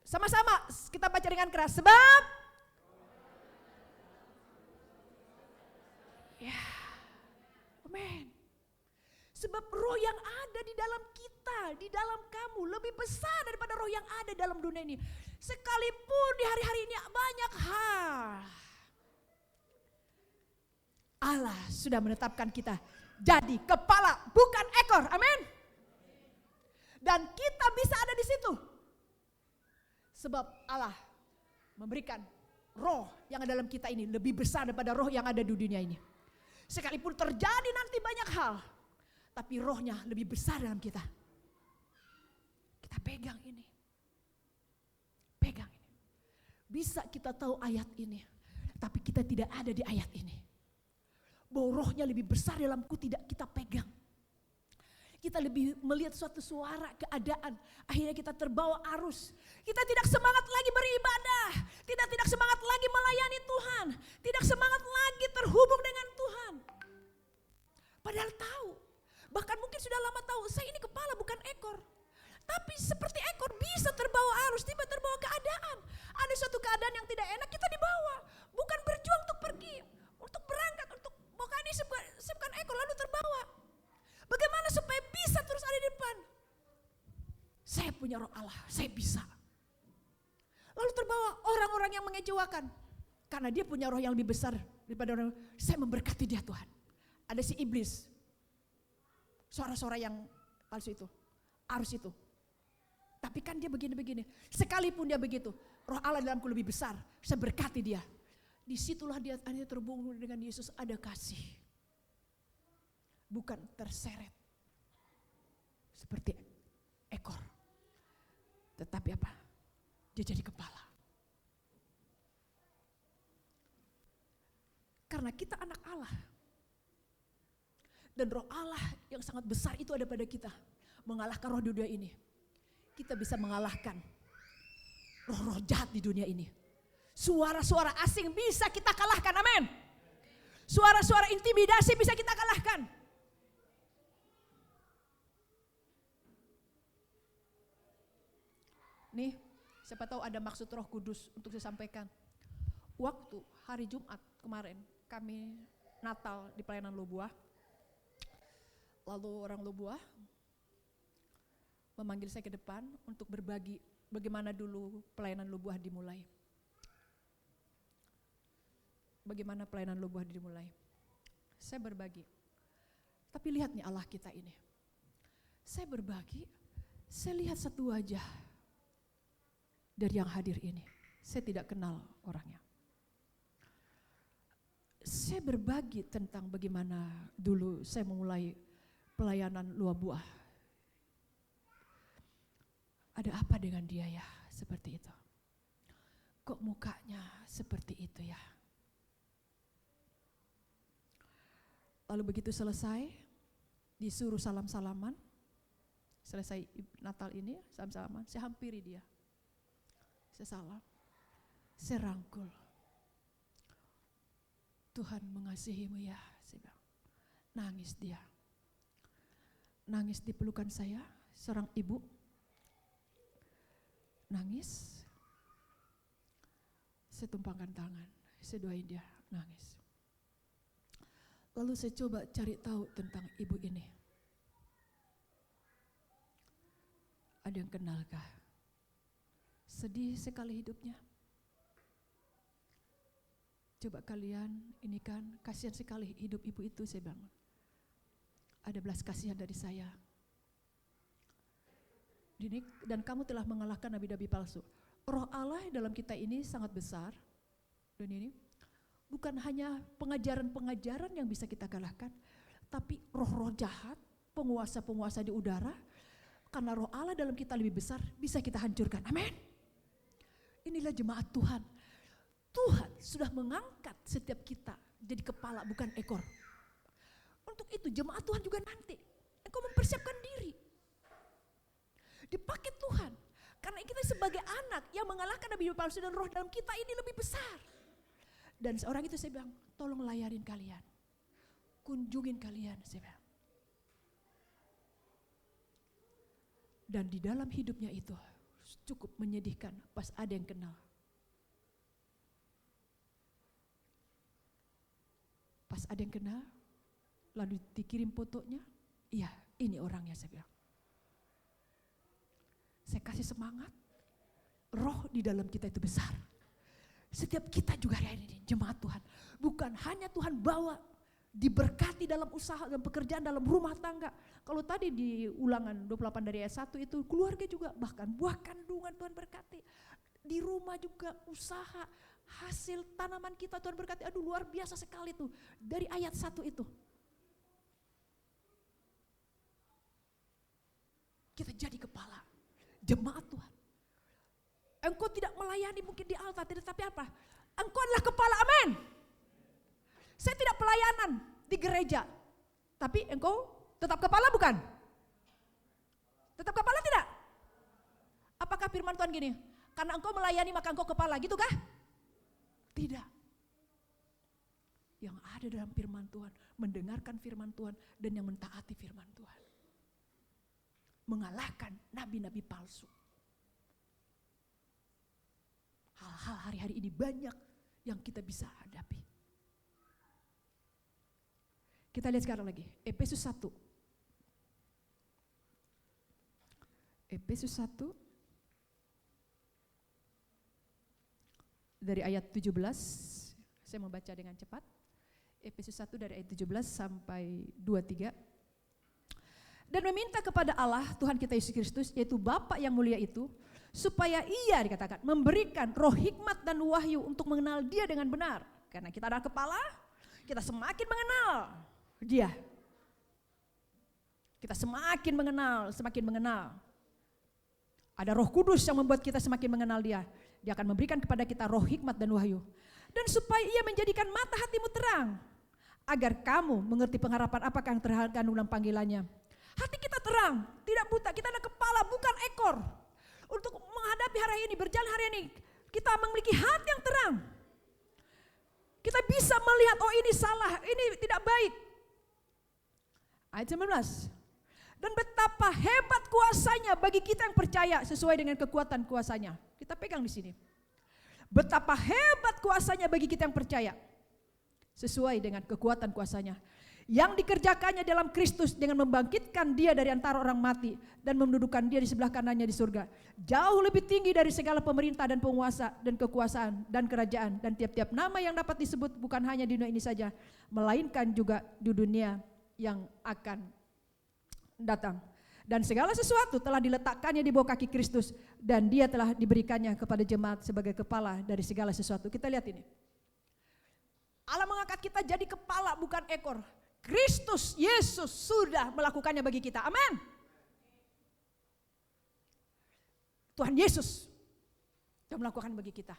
sama-sama kita baca dengan keras. Sebab ya, amin. Sebab roh yang ada di dalam kita, di dalam kamu lebih besar daripada roh yang ada dalam dunia ini. Sekalipun di hari-hari ini banyak hal, Allah sudah menetapkan kita jadi kepala bukan ekor, amin. Dan kita bisa ada di situ. Sebab Allah memberikan roh yang ada dalam kita ini lebih besar daripada roh yang ada di dunia ini. Sekalipun terjadi nanti banyak hal, tapi rohnya lebih besar dalam kita. Kita pegang ini. Pegang ini. Bisa kita tahu ayat ini, tapi kita tidak ada di ayat ini. Bahwa rohnya lebih besar dalamku tidak kita pegang. Kita lebih melihat suatu suara keadaan. Akhirnya kita terbawa arus. Kita tidak semangat lagi beribadah. Tidak semangat lagi melayani Tuhan. Tidak semangat lagi terhubung dengan Tuhan. Padahal tahu. Bahkan mungkin sudah lama tahu. Saya ini kepala bukan ekor. Tapi seperti ekor bisa terbawa arus. Tiba terbawa keadaan. Ada suatu keadaan yang tidak enak kita dibawa. Bukan berjuang untuk pergi. Untuk berangkat. Untuk bukan disebutkan ekor lalu terbawa. Bagaimana supaya bisa terus ada di depan? Saya punya roh Allah, saya bisa. Lalu terbawa orang-orang yang mengecewakan. Karena dia punya roh yang lebih besar daripada orang. Saya memberkati dia Tuhan. Ada si iblis. Suara-suara yang palsu itu. Arus itu. Tapi kan dia begini-begini. Sekalipun dia begitu. Roh Allah dalamku lebih besar. Saya berkati dia. Disitulah dia terhubung dengan Yesus, ada kasih. Bukan terseret seperti ekor, tetapi apa? Dia jadi kepala. Karena kita anak Allah. Dan roh Allah yang sangat besar itu ada pada kita. Mengalahkan roh di dunia ini. Kita bisa mengalahkan roh-roh jahat di dunia ini. Suara-suara asing bisa kita kalahkan, amin. Suara-suara intimidasi bisa kita kalahkan. Nih, siapa tahu ada maksud Roh Kudus untuk saya sampaikan. Waktu hari Jumat kemarin, kami Natal di pelayanan Lubuah. Lalu orang Lubuah memanggil saya ke depan untuk berbagi bagaimana dulu pelayanan Lubuah dimulai. Bagaimana pelayanan Lubuah dimulai. Saya berbagi. Tapi lihat nih Allah kita ini. Saya berbagi, saya lihat satu wajah dari yang hadir ini. Saya tidak kenal orangnya. Saya berbagi tentang bagaimana dulu saya memulai pelayanan Lubuah. Ada apa dengan dia ya, seperti itu. Kok mukanya seperti itu ya. Lalu begitu selesai, disuruh salam-salaman. Selesai Natal ini, salam-salaman, saya hampiri dia. Saya salam, saya rangkul. Tuhan mengasihimu ya, saya bilang. Nangis dia. Nangis di pelukan saya, seorang ibu. Nangis. Saya tumpangkan tangan, saya doain dia, nangis. Lalu saya coba cari tahu tentang ibu ini. Ada yang kenalkah? Sedih sekali hidupnya. Coba kalian, ini kan kasihan sekali hidup ibu itu, saya bilang. Ada belas kasihan dari saya. Dan kamu telah mengalahkan nabi-nabi palsu. Roh Allah dalam kita ini sangat besar. Dan ini bukan hanya pengajaran-pengajaran yang bisa kita kalahkan, tapi roh-roh jahat, penguasa-penguasa di udara, karena roh Allah dalam kita lebih besar, bisa kita hancurkan. Amin. Inilah jemaat Tuhan. Tuhan sudah mengangkat setiap kita jadi kepala bukan ekor. Untuk itu jemaat Tuhan juga nanti, engkau mempersiapkan diri. Dipakai Tuhan. Karena kita sebagai anak yang mengalahkan nabi palsu dan roh dalam kita ini lebih besar. Dan seorang itu saya bilang, tolong layanin kalian. Kunjungin kalian, saya bilang. Dan di dalam hidupnya itu cukup menyedihkan pas ada yang kenal. Pas ada yang kenal, lalu dikirim fotonya, iya ini orangnya, saya bilang. Saya kasih semangat, roh di dalam kita itu besar. Setiap kita juga hari ini jemaat Tuhan, bukan hanya Tuhan bawa diberkati dalam usaha dan pekerjaan dalam rumah tangga. Kalau tadi di Ulangan 28 dari ayat 1 itu keluarga juga, bahkan buah kandungan Tuhan berkati. Di rumah juga usaha, hasil tanaman kita Tuhan berkati. Aduh luar biasa sekali tuh dari ayat 1 itu. Kita jadi kepala jemaat Tuhan. Engkau tidak melayani mungkin di altar, tetapi apa? Engkau adalah kepala, amin. Saya tidak pelayanan di gereja, tapi engkau tetap kepala bukan? Tetap kepala tidak? Apakah firman Tuhan gini, karena engkau melayani maka engkau kepala, gitu kah? Tidak. Yang ada dalam firman Tuhan, mendengarkan firman Tuhan dan yang mentaati firman Tuhan. Mengalahkan nabi-nabi palsu. Hal-hal hari-hari ini banyak yang kita bisa hadapi. Kita lihat sekarang lagi, Efesus 1. Efesus 1 dari ayat 17, saya mau baca dengan cepat. Efesus 1 dari ayat 17 sampai 23. Dan meminta kepada Allah Tuhan kita Yesus Kristus, yaitu Bapa yang mulia itu, supaya ia dikatakan memberikan roh hikmat dan wahyu untuk mengenal dia dengan benar. Karena kita adalah kepala, kita semakin mengenal dia. Kita semakin mengenal. Ada Roh Kudus yang membuat kita semakin mengenal dia. Dia akan memberikan kepada kita roh hikmat dan wahyu. Dan supaya ia menjadikan mata hatimu terang, agar kamu mengerti pengharapan apakah yang terkandung dalam panggilannya. Hati kita terang, tidak buta, kita adalah kepala bukan ekor. Untuk menghadapi hari ini, berjalan hari ini, kita memiliki hati yang terang. Kita bisa melihat, oh ini salah, ini tidak baik. Ayat 19. Dan betapa hebat kuasanya bagi kita yang percaya sesuai dengan kekuatan kuasanya. Kita pegang di sini. Betapa hebat kuasanya bagi kita yang percaya sesuai dengan kekuatan kuasanya. Yang dikerjakannya dalam Kristus dengan membangkitkan dia dari antara orang mati dan mendudukan dia di sebelah kanannya di surga. Jauh lebih tinggi dari segala pemerintah dan penguasa dan kekuasaan dan kerajaan dan tiap-tiap nama yang dapat disebut bukan hanya di dunia ini saja, melainkan juga di dunia yang akan datang. Dan segala sesuatu telah diletakkannya di bawah kaki Kristus dan dia telah diberikannya kepada jemaat sebagai kepala dari segala sesuatu. Kita lihat ini. Allah mengangkat kita jadi kepala bukan ekor. Kristus Yesus sudah melakukannya bagi kita. Amin. Tuhan Yesus sudah melakukan bagi kita.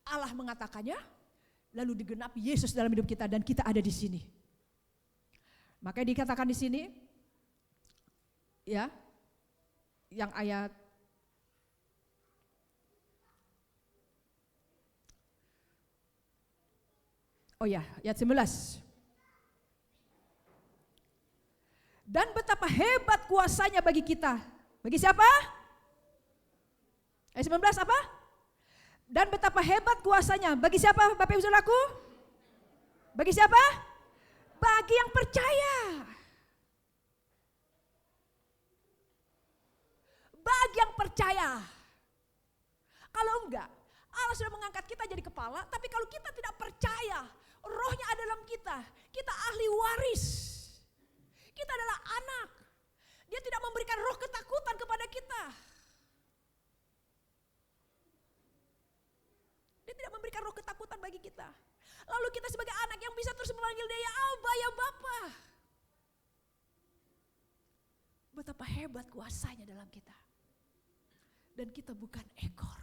Allah mengatakannya, lalu digenapi Yesus dalam hidup kita dan kita ada di sini. Makanya dikatakan di sini, ya, yang ayat ayat 11. Dan betapa hebat kuasanya bagi kita. Bagi siapa? Ayat 19 apa? Dan betapa hebat kuasanya. Bagi siapa Bapak Ibu Saudaraku? Bagi siapa? Bagi yang percaya. Bagi yang percaya. Kalau enggak, Allah sudah mengangkat kita jadi kepala, tapi kalau kita tidak percaya, rohnya ada dalam kita, kita ahli waris. Kita adalah anak. Dia tidak memberikan roh ketakutan kepada kita. Dia tidak memberikan roh ketakutan bagi kita. Lalu kita sebagai anak yang bisa terus memanggil dia, ya Abba, ya Bapa. Betapa hebat kuasanya dalam kita. Dan kita bukan ekor.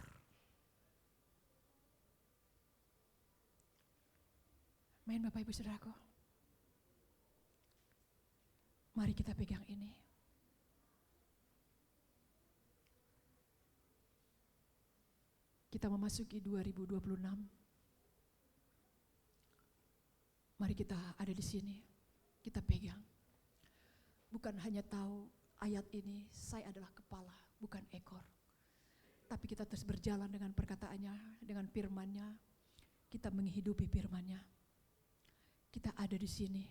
Main Bapak Ibu Saudaraku. Mari kita pegang ini. Kita memasuki 2026. Mari kita ada di sini. Kita pegang. Bukan hanya tahu ayat ini, saya adalah kepala, bukan ekor. Tapi kita terus berjalan dengan perkataannya, dengan firman-Nya. Kita menghidupi firman-Nya. Kita ada di sini.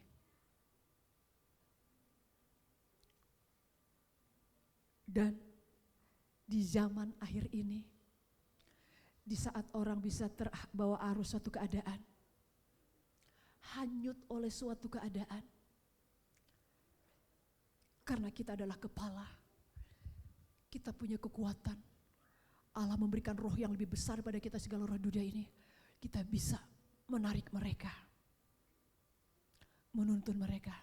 Dan di zaman akhir ini, di saat orang bisa terbawa arus suatu keadaan, hanyut oleh suatu keadaan, karena kita adalah kepala, kita punya kekuatan. Allah memberikan roh yang lebih besar pada kita segala roh dunia ini. Kita bisa menarik mereka, menuntun mereka.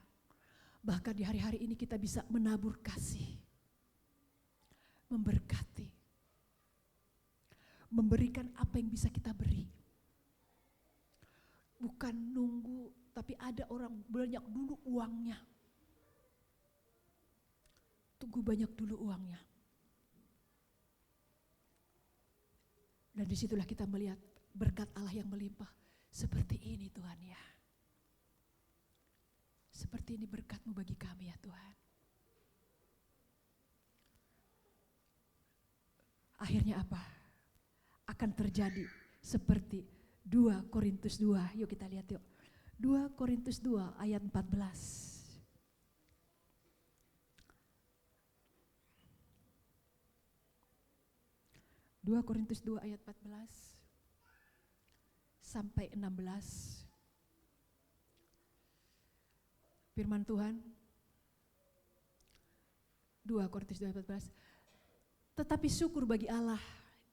Bahkan di hari-hari ini kita bisa menabur kasih, memberkati, memberikan apa yang bisa kita beri. Bukan nunggu, tapi ada orang banyak dulu uangnya. Tunggu banyak dulu uangnya. Dan disitulah kita melihat berkat Allah yang melimpah. Seperti ini Tuhan ya. Seperti ini berkat-Mu bagi kami ya Tuhan. Akhirnya apa? Akan terjadi seperti 2 Korintus 2. Yuk kita lihat yuk. 2 Korintus 2 ayat 14. 2 Korintus 2 ayat 14 sampai 16. Firman Tuhan 2 Korintus 2 ayat 14. Tetapi syukur bagi Allah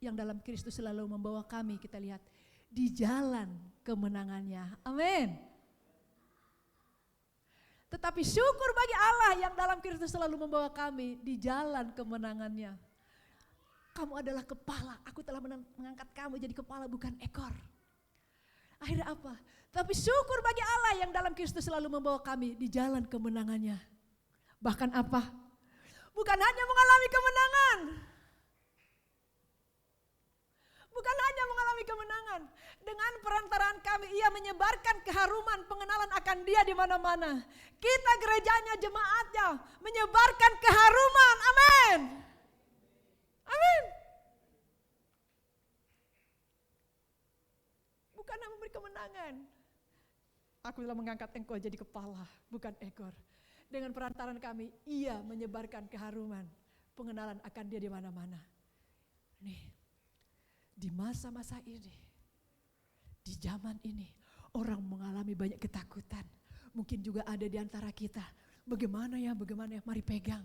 yang dalam Kristus selalu membawa kami, kita lihat, di jalan kemenangannya. Amin. Tetapi syukur bagi Allah yang dalam Kristus selalu membawa kami di jalan kemenangannya. Kamu adalah kepala, aku telah mengangkat kamu jadi kepala bukan ekor. Akhirnya apa? Tapi syukur bagi Allah yang dalam Kristus selalu membawa kami di jalan kemenangannya. Bahkan apa? Bukan hanya mengalami kemenangan. Bukan hanya mengalami kemenangan. Dengan perantaraan kami, ia menyebarkan keharuman pengenalan akan dia di mana-mana. Kita gerejanya, jemaatnya, menyebarkan keharuman. Amin. Amin. Bukan hanya memberi kemenangan. Aku telah mengangkat engkau jadi kepala, bukan ekor. Dengan perantaraan kami, ia menyebarkan keharuman pengenalan akan dia di mana-mana. Nih, di masa-masa ini, di zaman ini, orang mengalami banyak ketakutan. Mungkin juga ada di antara kita. Bagaimana ya, mari pegang.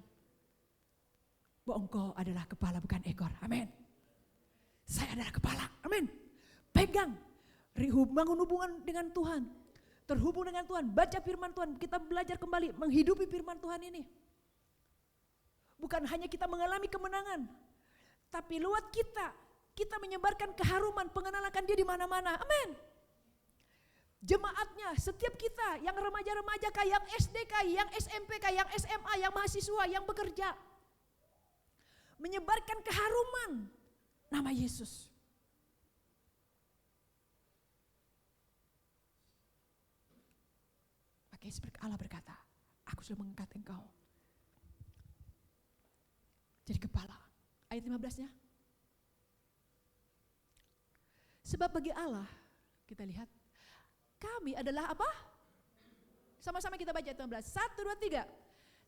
Bahwa engkau adalah kepala bukan ekor, amin. Saya adalah kepala, amin. Pegang, bangun hubungan dengan Tuhan. Terhubung dengan Tuhan, baca firman Tuhan, kita belajar kembali menghidupi firman Tuhan ini. Bukan hanya kita mengalami kemenangan, tapi lewat kita menyebarkan keharuman, pengenalan dia di mana-mana. Amin. Jemaatnya, setiap kita, yang remaja-remaja kah, yang SD kah, yang SMP kah, yang SMA, yang mahasiswa, yang bekerja. Menyebarkan keharuman nama Yesus. Maka Allah berkata, aku sudah mengangkat engkau jadi kepala. Ayat 15-nya. Sebab bagi Allah, kita lihat, kami adalah apa? Sama-sama kita baca ayat 15. 1, 2, 3.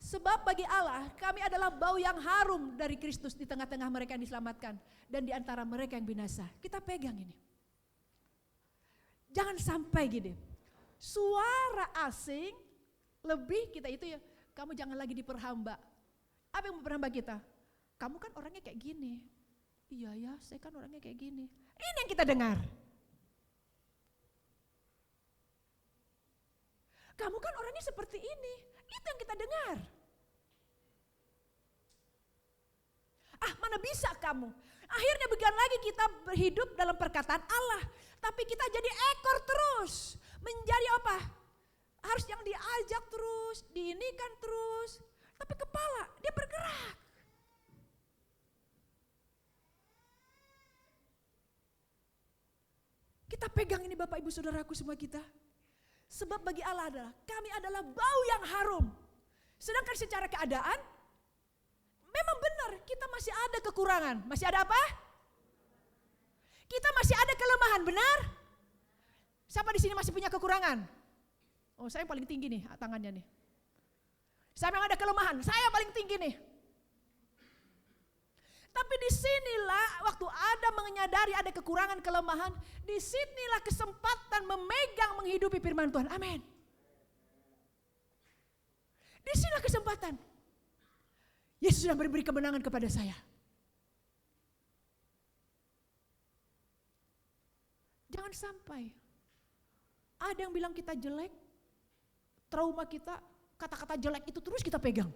Sebab bagi Allah, kami adalah bau yang harum dari Kristus di tengah-tengah mereka yang diselamatkan dan di antara mereka yang binasa. Kita pegang ini. Jangan sampai gini. Suara asing lebih kita itu ya, kamu jangan lagi diperhamba. Apa yang memperhamba kita? Kamu kan orangnya kayak gini. Iya ya, saya kan orangnya kayak gini. Ini yang kita dengar. Kamu kan orangnya seperti ini. Itu yang kita dengar. Ah, mana bisa kamu? Akhirnya bukan lagi kita berhidup dalam perkataan Allah, tapi kita jadi ekor terus. Menjadi apa? Harus yang diajak terus, diinikan terus. Tapi kepala, dia bergerak. Kita pegang ini Bapak Ibu Saudaraku semua kita. Sebab bagi Allah adalah, kami adalah bau yang harum. Sedangkan secara keadaan, memang benar kita masih ada kekurangan. Masih ada apa? Kita masih ada kelemahan, benar? Siapa di sini masih punya kekurangan? Oh, saya yang paling tinggi nih tangannya nih. Siapa yang ada kelemahan? Saya paling tinggi nih. Tapi disinilah waktu Adam menyadari ada kekurangan kelemahan, disinilah kesempatan memegang menghidupi firman Tuhan. Amin. Disinilah kesempatan. Yesus sudah memberi kemenangan kepada saya. Jangan sampai ada yang bilang kita jelek, trauma kita, kata-kata jelek itu terus kita pegang.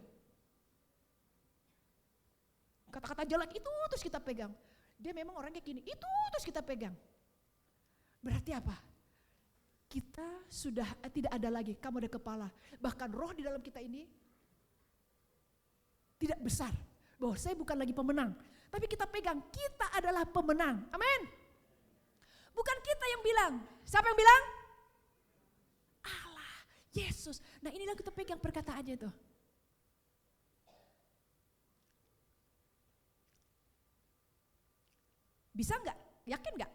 Kata-kata jelek itu terus kita pegang. Dia memang orangnya gini, itu terus kita pegang. Berarti apa? Kita sudah tidak ada lagi, kamu ada kepala. Bahkan roh di dalam kita ini tidak besar. Bahwa saya bukan lagi pemenang. Tapi kita pegang, kita adalah pemenang. Amin. Bukan kita yang bilang. Siapa yang bilang? Allah, Yesus. Nah inilah kita pegang perkataannya itu. Bisa enggak? Yakin enggak?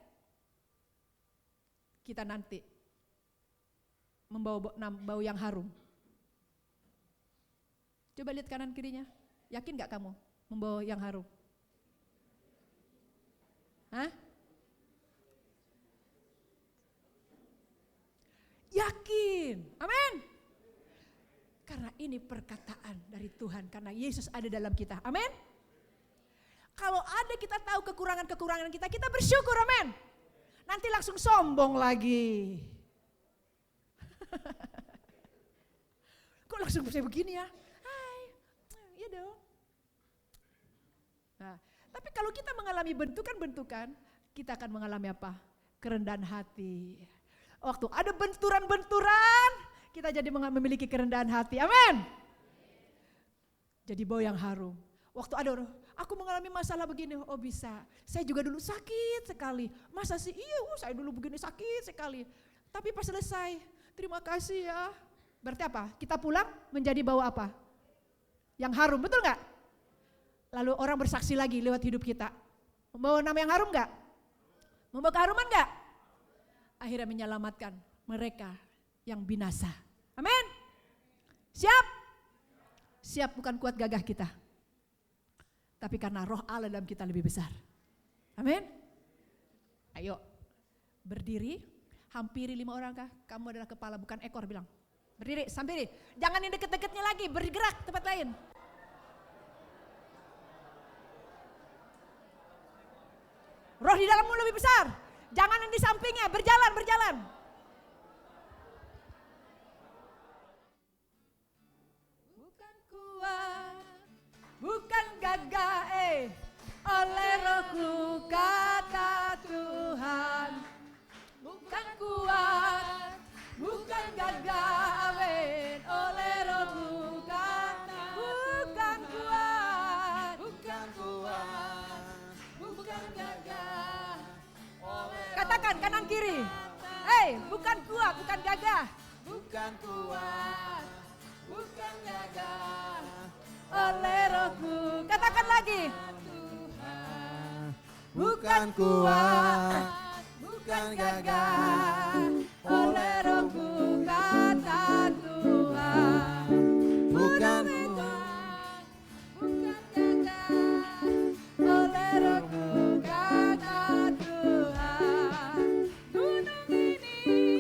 Kita nanti membawa bau yang harum. Coba lihat kanan kirinya. Yakin enggak kamu membawa yang harum? Hah? Yakin. Amin. Karena ini perkataan dari Tuhan. Karena Yesus ada dalam kita. Amin. Kalau ada kita tahu kekurangan-kekurangan kita, kita bersyukur, amin. Nanti langsung sombong lagi. Kok langsung saya begini ya? Hai, iya dong. Nah, tapi kalau kita mengalami bentukan-bentukan, kita akan mengalami apa? Kerendahan hati. Waktu ada benturan-benturan, kita jadi memiliki kerendahan hati. Amin. Jadi bau yang harum. Waktu ada orang, aku mengalami masalah begini, oh bisa. Saya juga dulu sakit sekali. Masa sih? Iya, saya dulu begini sakit sekali. Tapi pas selesai, terima kasih ya. Berarti apa? Kita pulang menjadi bau apa? Yang harum, betul nggak? Lalu orang bersaksi lagi lewat hidup kita. Membawa nama yang harum nggak? Membawa keharuman nggak? Akhirnya menyelamatkan mereka yang binasa. Amin. Siap? Siap, bukan kuat gagah kita. Tapi karena roh Allah dalam kita lebih besar. Amin. Ayo berdiri, hampiri 5 orang kah? Kamu adalah kepala bukan ekor, bilang. Berdiri, sampiri. Jangan yang deket-deketnya lagi, bergerak tempat lain. Roh di dalammu lebih besar. Jangan yang di sampingnya, berjalan. Bukan kuat, bukan gagah, oleh Rohku kata Tuhan. Bukan kuat, bukan gagah, amin, oleh Rohku kata. Bukan kuat, bukan gagah. Katakan kanan kiri. Bukan kuat, bukan gagah. Bukan kuat, bukan gagah. Oleh Rohku. Katakan lagi. Bukan kuat, bukan gagah. Oleh Rohku kata Tuhan. Bukan kuat, bukan gagah. Oleh Rohku kata Tuhan. Gunung ini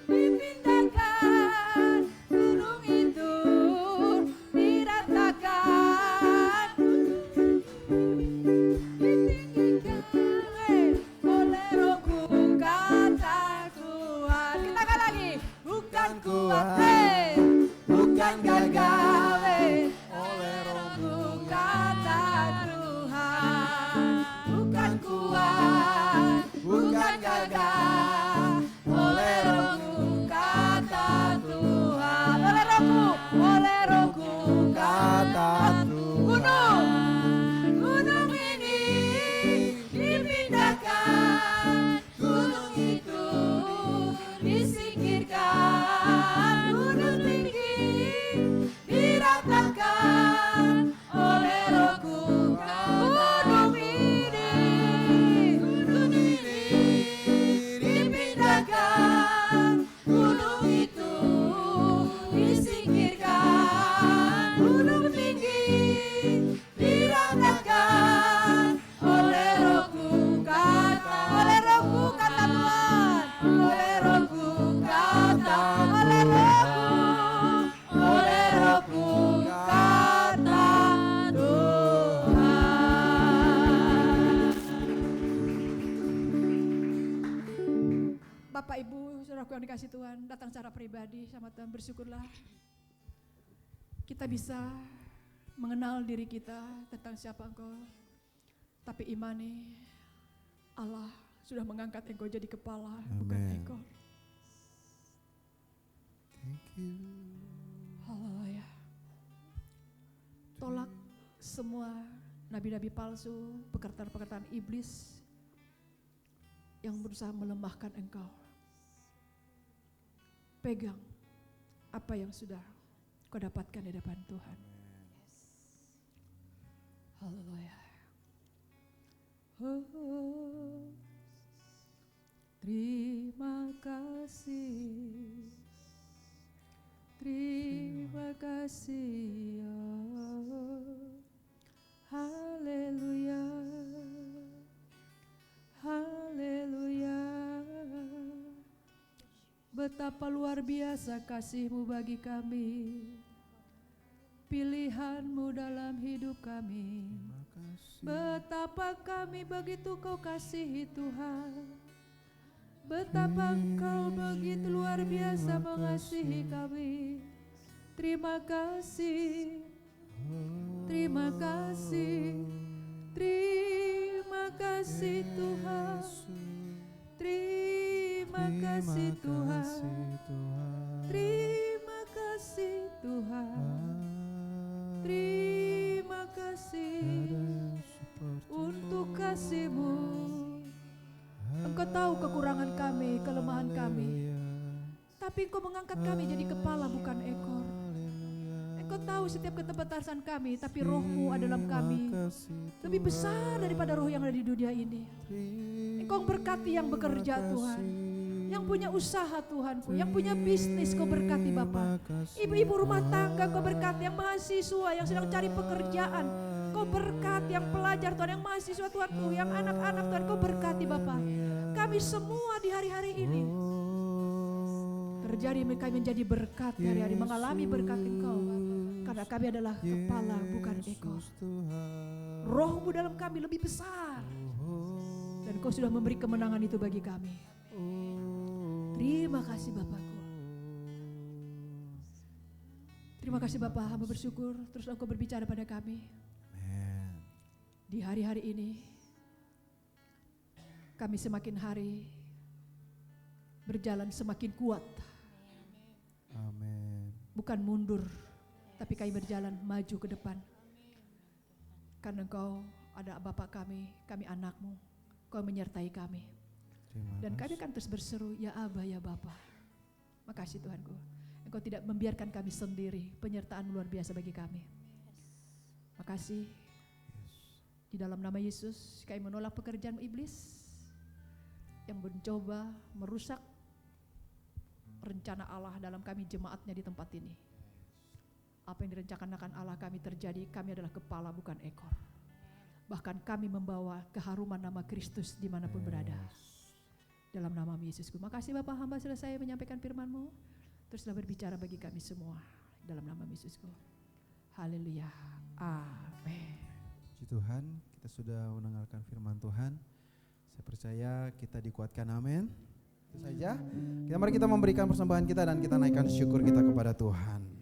dipindahkan, gunung itu diratakan, ditinggikan oleh Rohku kata Tuhan. Kita kan lagi. Bukan kuat, bukan gagah, oleh Rohku kata Tuhan. Bukan kuat, bukan gagah, oleh Rohku kata Tuhan. Oleh Rohku kata Tuhan. Gunung ini dipindahkan, gunung itu disingkirkan, gunung tinggi diratakan oleh Rohku. Gunung ini dipindahkan, gunung itu disingkirkan, gunung tinggi diratakan oleh Rohku kata. Oleh Rohku kata Tuhan. Oleh Rohku kata. Oleh Rohku kata Tuhan. Bapak Ibu, saudaraku yang dikasih Tuhan, datang secara pribadi sama Tuhan, bersyukurlah kita bisa mengenal diri kita tentang siapa Engkau. Tapi imani Allah sudah mengangkat Engkau jadi kepala, bukan Amen. ekor. Thank you. Haleluya. Tolak semua nabi-nabi palsu, pekertaan-pekertaan iblis yang berusaha melemahkan Engkau. Pegang apa yang sudah Kau dapatkan di depan Tuhan. Haleluya. Oh, terima kasih. Terima kasih, oh. Haleluya. Haleluya. Betapa luar biasa kasih-Mu bagi kami. Pilihan-Mu dalam hidup kami. Betapa kami begitu Kau kasihi Tuhan. Betapa Engkau begitu luar biasa mengasihi kami. Terima kasih. Terima kasih. Terima kasih Tuhan. Terima Terima kasih Tuhan. Terima kasih Tuhan. Terima kasih untuk kasih-Mu. Engkau tahu kekurangan kami, kelemahan kami. Tapi Engkau mengangkat kami jadi kepala bukan ekor. Engkau tahu setiap keterbatasan kami, tapi roh-Mu ada dalam kami lebih besar daripada roh yang ada di dunia ini. Engkau berkati yang bekerja Tuhan, yang punya usaha Tuhanku, yang punya bisnis Kau berkati Bapa. Ibu-ibu rumah tangga Kau berkati, yang mahasiswa yang sedang cari pekerjaan Kau berkati, yang pelajar Tuhan, yang mahasiswa Tuhanku, yang anak-anak Tuhan Kau berkati Bapa. Kami semua di hari-hari ini terjadi kami menjadi berkat hari-hari, mengalami berkat Engkau. Karena kami adalah kepala bukan ekor. Roh-Mu dalam kami lebih besar. Dan Kau sudah memberi kemenangan itu bagi kami. Terima kasih Bapakku. Terima kasih Bapak, hamba bersyukur terus Engkau berbicara pada kami. Di hari-hari ini kami semakin hari berjalan semakin kuat. Amin. Bukan mundur, tapi kami berjalan maju ke depan. Karena Engkau ada Bapa kami anak-Mu, Kau menyertai kami. Dan kami akan terus berseru, ya Aba, ya Bapa. Makasih Tuhanku, Engkau tidak membiarkan kami sendiri, penyertaan luar biasa bagi kami. Makasih. Di dalam nama Yesus, kami menolak pekerjaan iblis yang mencoba merusak rencana Allah dalam kami jemaatnya di tempat ini. Apa yang direncanakan Allah kami terjadi, kami adalah kepala bukan ekor. Bahkan kami membawa keharuman nama Kristus dimanapun berada. Dalam nama Yesusku. Makasih Bapak, hamba selesai menyampaikan firman-Mu. Teruslah berbicara bagi kami semua. Dalam nama Yesusku. Haleluya. Amin. Puji Tuhan, kita sudah mendengarkan firman Tuhan. Saya percaya kita dikuatkan, amin. Itu saja. Mari kita memberikan persembahan kita dan kita naikkan syukur kita kepada Tuhan.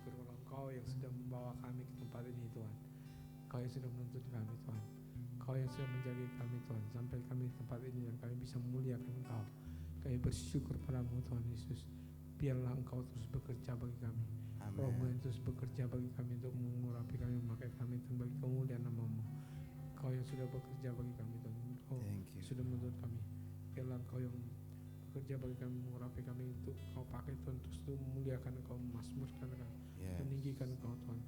bersyukur kalau Engkau yang sudah membawa kami ke tempat ini Tuhan. Engkau yang sudah menuntun kami Tuhan. Engkau yang sudah menjaga kami Tuhan sampai kami di tempat ini dan kami bisa memuliakan Engkau. Kami bersyukur padamu Tuhan Yesus. Biarlah Engkau terus bekerja bagi kami. Rohmu yang terus bekerja bagi kami untuk mengurapi kami, memakai kami Tuhan bagi kemuliaan nama-Mu. Engkau yang sudah bekerja bagi kami Tuhan. Engkau sudah menuntun kami. Biarlah Engkau yang bekerja bagi kami, mengurapi kami untuk Engkau pakai Tuhan, terus untuk memuliakan Engkau, memasmurkan Engkau, meninggikan Engkau Tuhan.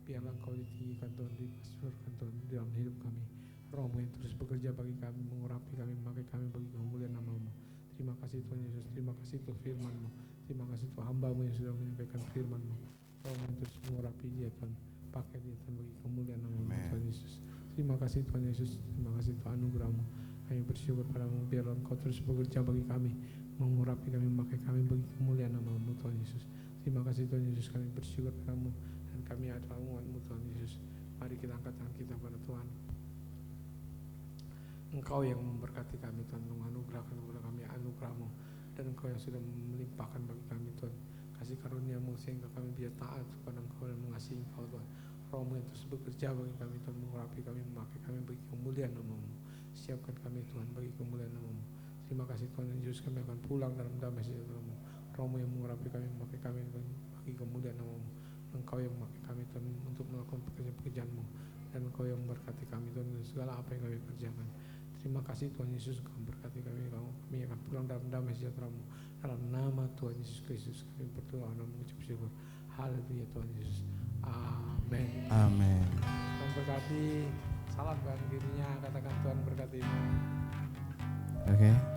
Biarlah Engkau ditinggikan Tuhan, dimasmurkan Tuhan di dalam hidup kami. Rohmu yang terus bekerja bagi kami, mengurapi kami, memakai kami bagi kemuliaan nama-Mu. Terima kasih Tuhan Yesus, terima kasih Tuhan firman-Mu. Terima kasih Tuhan hamba-Mu yang sudah menyampaikan firman-Mu. Rohmu yang terus mengurapi dia Tuhan, pakai dia Tuhan bagi kemuliaan nama-Mu Tuhan Yesus. Terima kasih Tuhan Yesus, terima kasih Tuhan anugerah-Mu. Kami bersyukur padamu, biarlah Engkau terus bekerja bagi kami, mengurapi kami, memakai kami bagi kemuliaan nama-Mu Tuhan Yesus. Terima kasih Tuhan Yesus, kami bersyukur padamu dan kami adalah umat-Mu Tuhan Yesus. Mari kita angkat tangan kita pada Tuhan. Engkau yang memberkati kami Tuhan, menganugerahkan kepada kami anugerah-Mu, dan Engkau yang sudah melimpahkan bagi kami Tuhan kasih karunia-Mu sehingga kami bisa taat kepada Engkau dan mengasihi Engkau Tuhan. Rohmu yang terus bekerja bagi kami Tuhan, mengurapi kami, memakai kami bagi kemuliaan nama-Mu. Siapkan kami Tuhan bagi kemuliaan nama-Mu. Terima kasih Tuhan Yesus, kami akan pulang dalam damai sejahtera-Mu. Rohmu yang mengurapi kami, memakai kami bagi kemuliaan nama-Mu. Engkau yang memakai kami Tuhan untuk melakukan pekerjaan-Mu, dan Engkau yang memberkati kami Tuhan dengan segala apa yang kami kerjakan. Terima kasih Tuhan Yesus, Engkau memberkati kami akan pulang dalam damai sejahtera-Mu. Dalam nama Tuhan Yesus Kristus kami berdoa dan mengucap syukur. Haleluya Tuhan Yesus. Amin. Amin. Tuhan berkati. Salam kanan kirinya, katakan Tuhan berkati. Oke.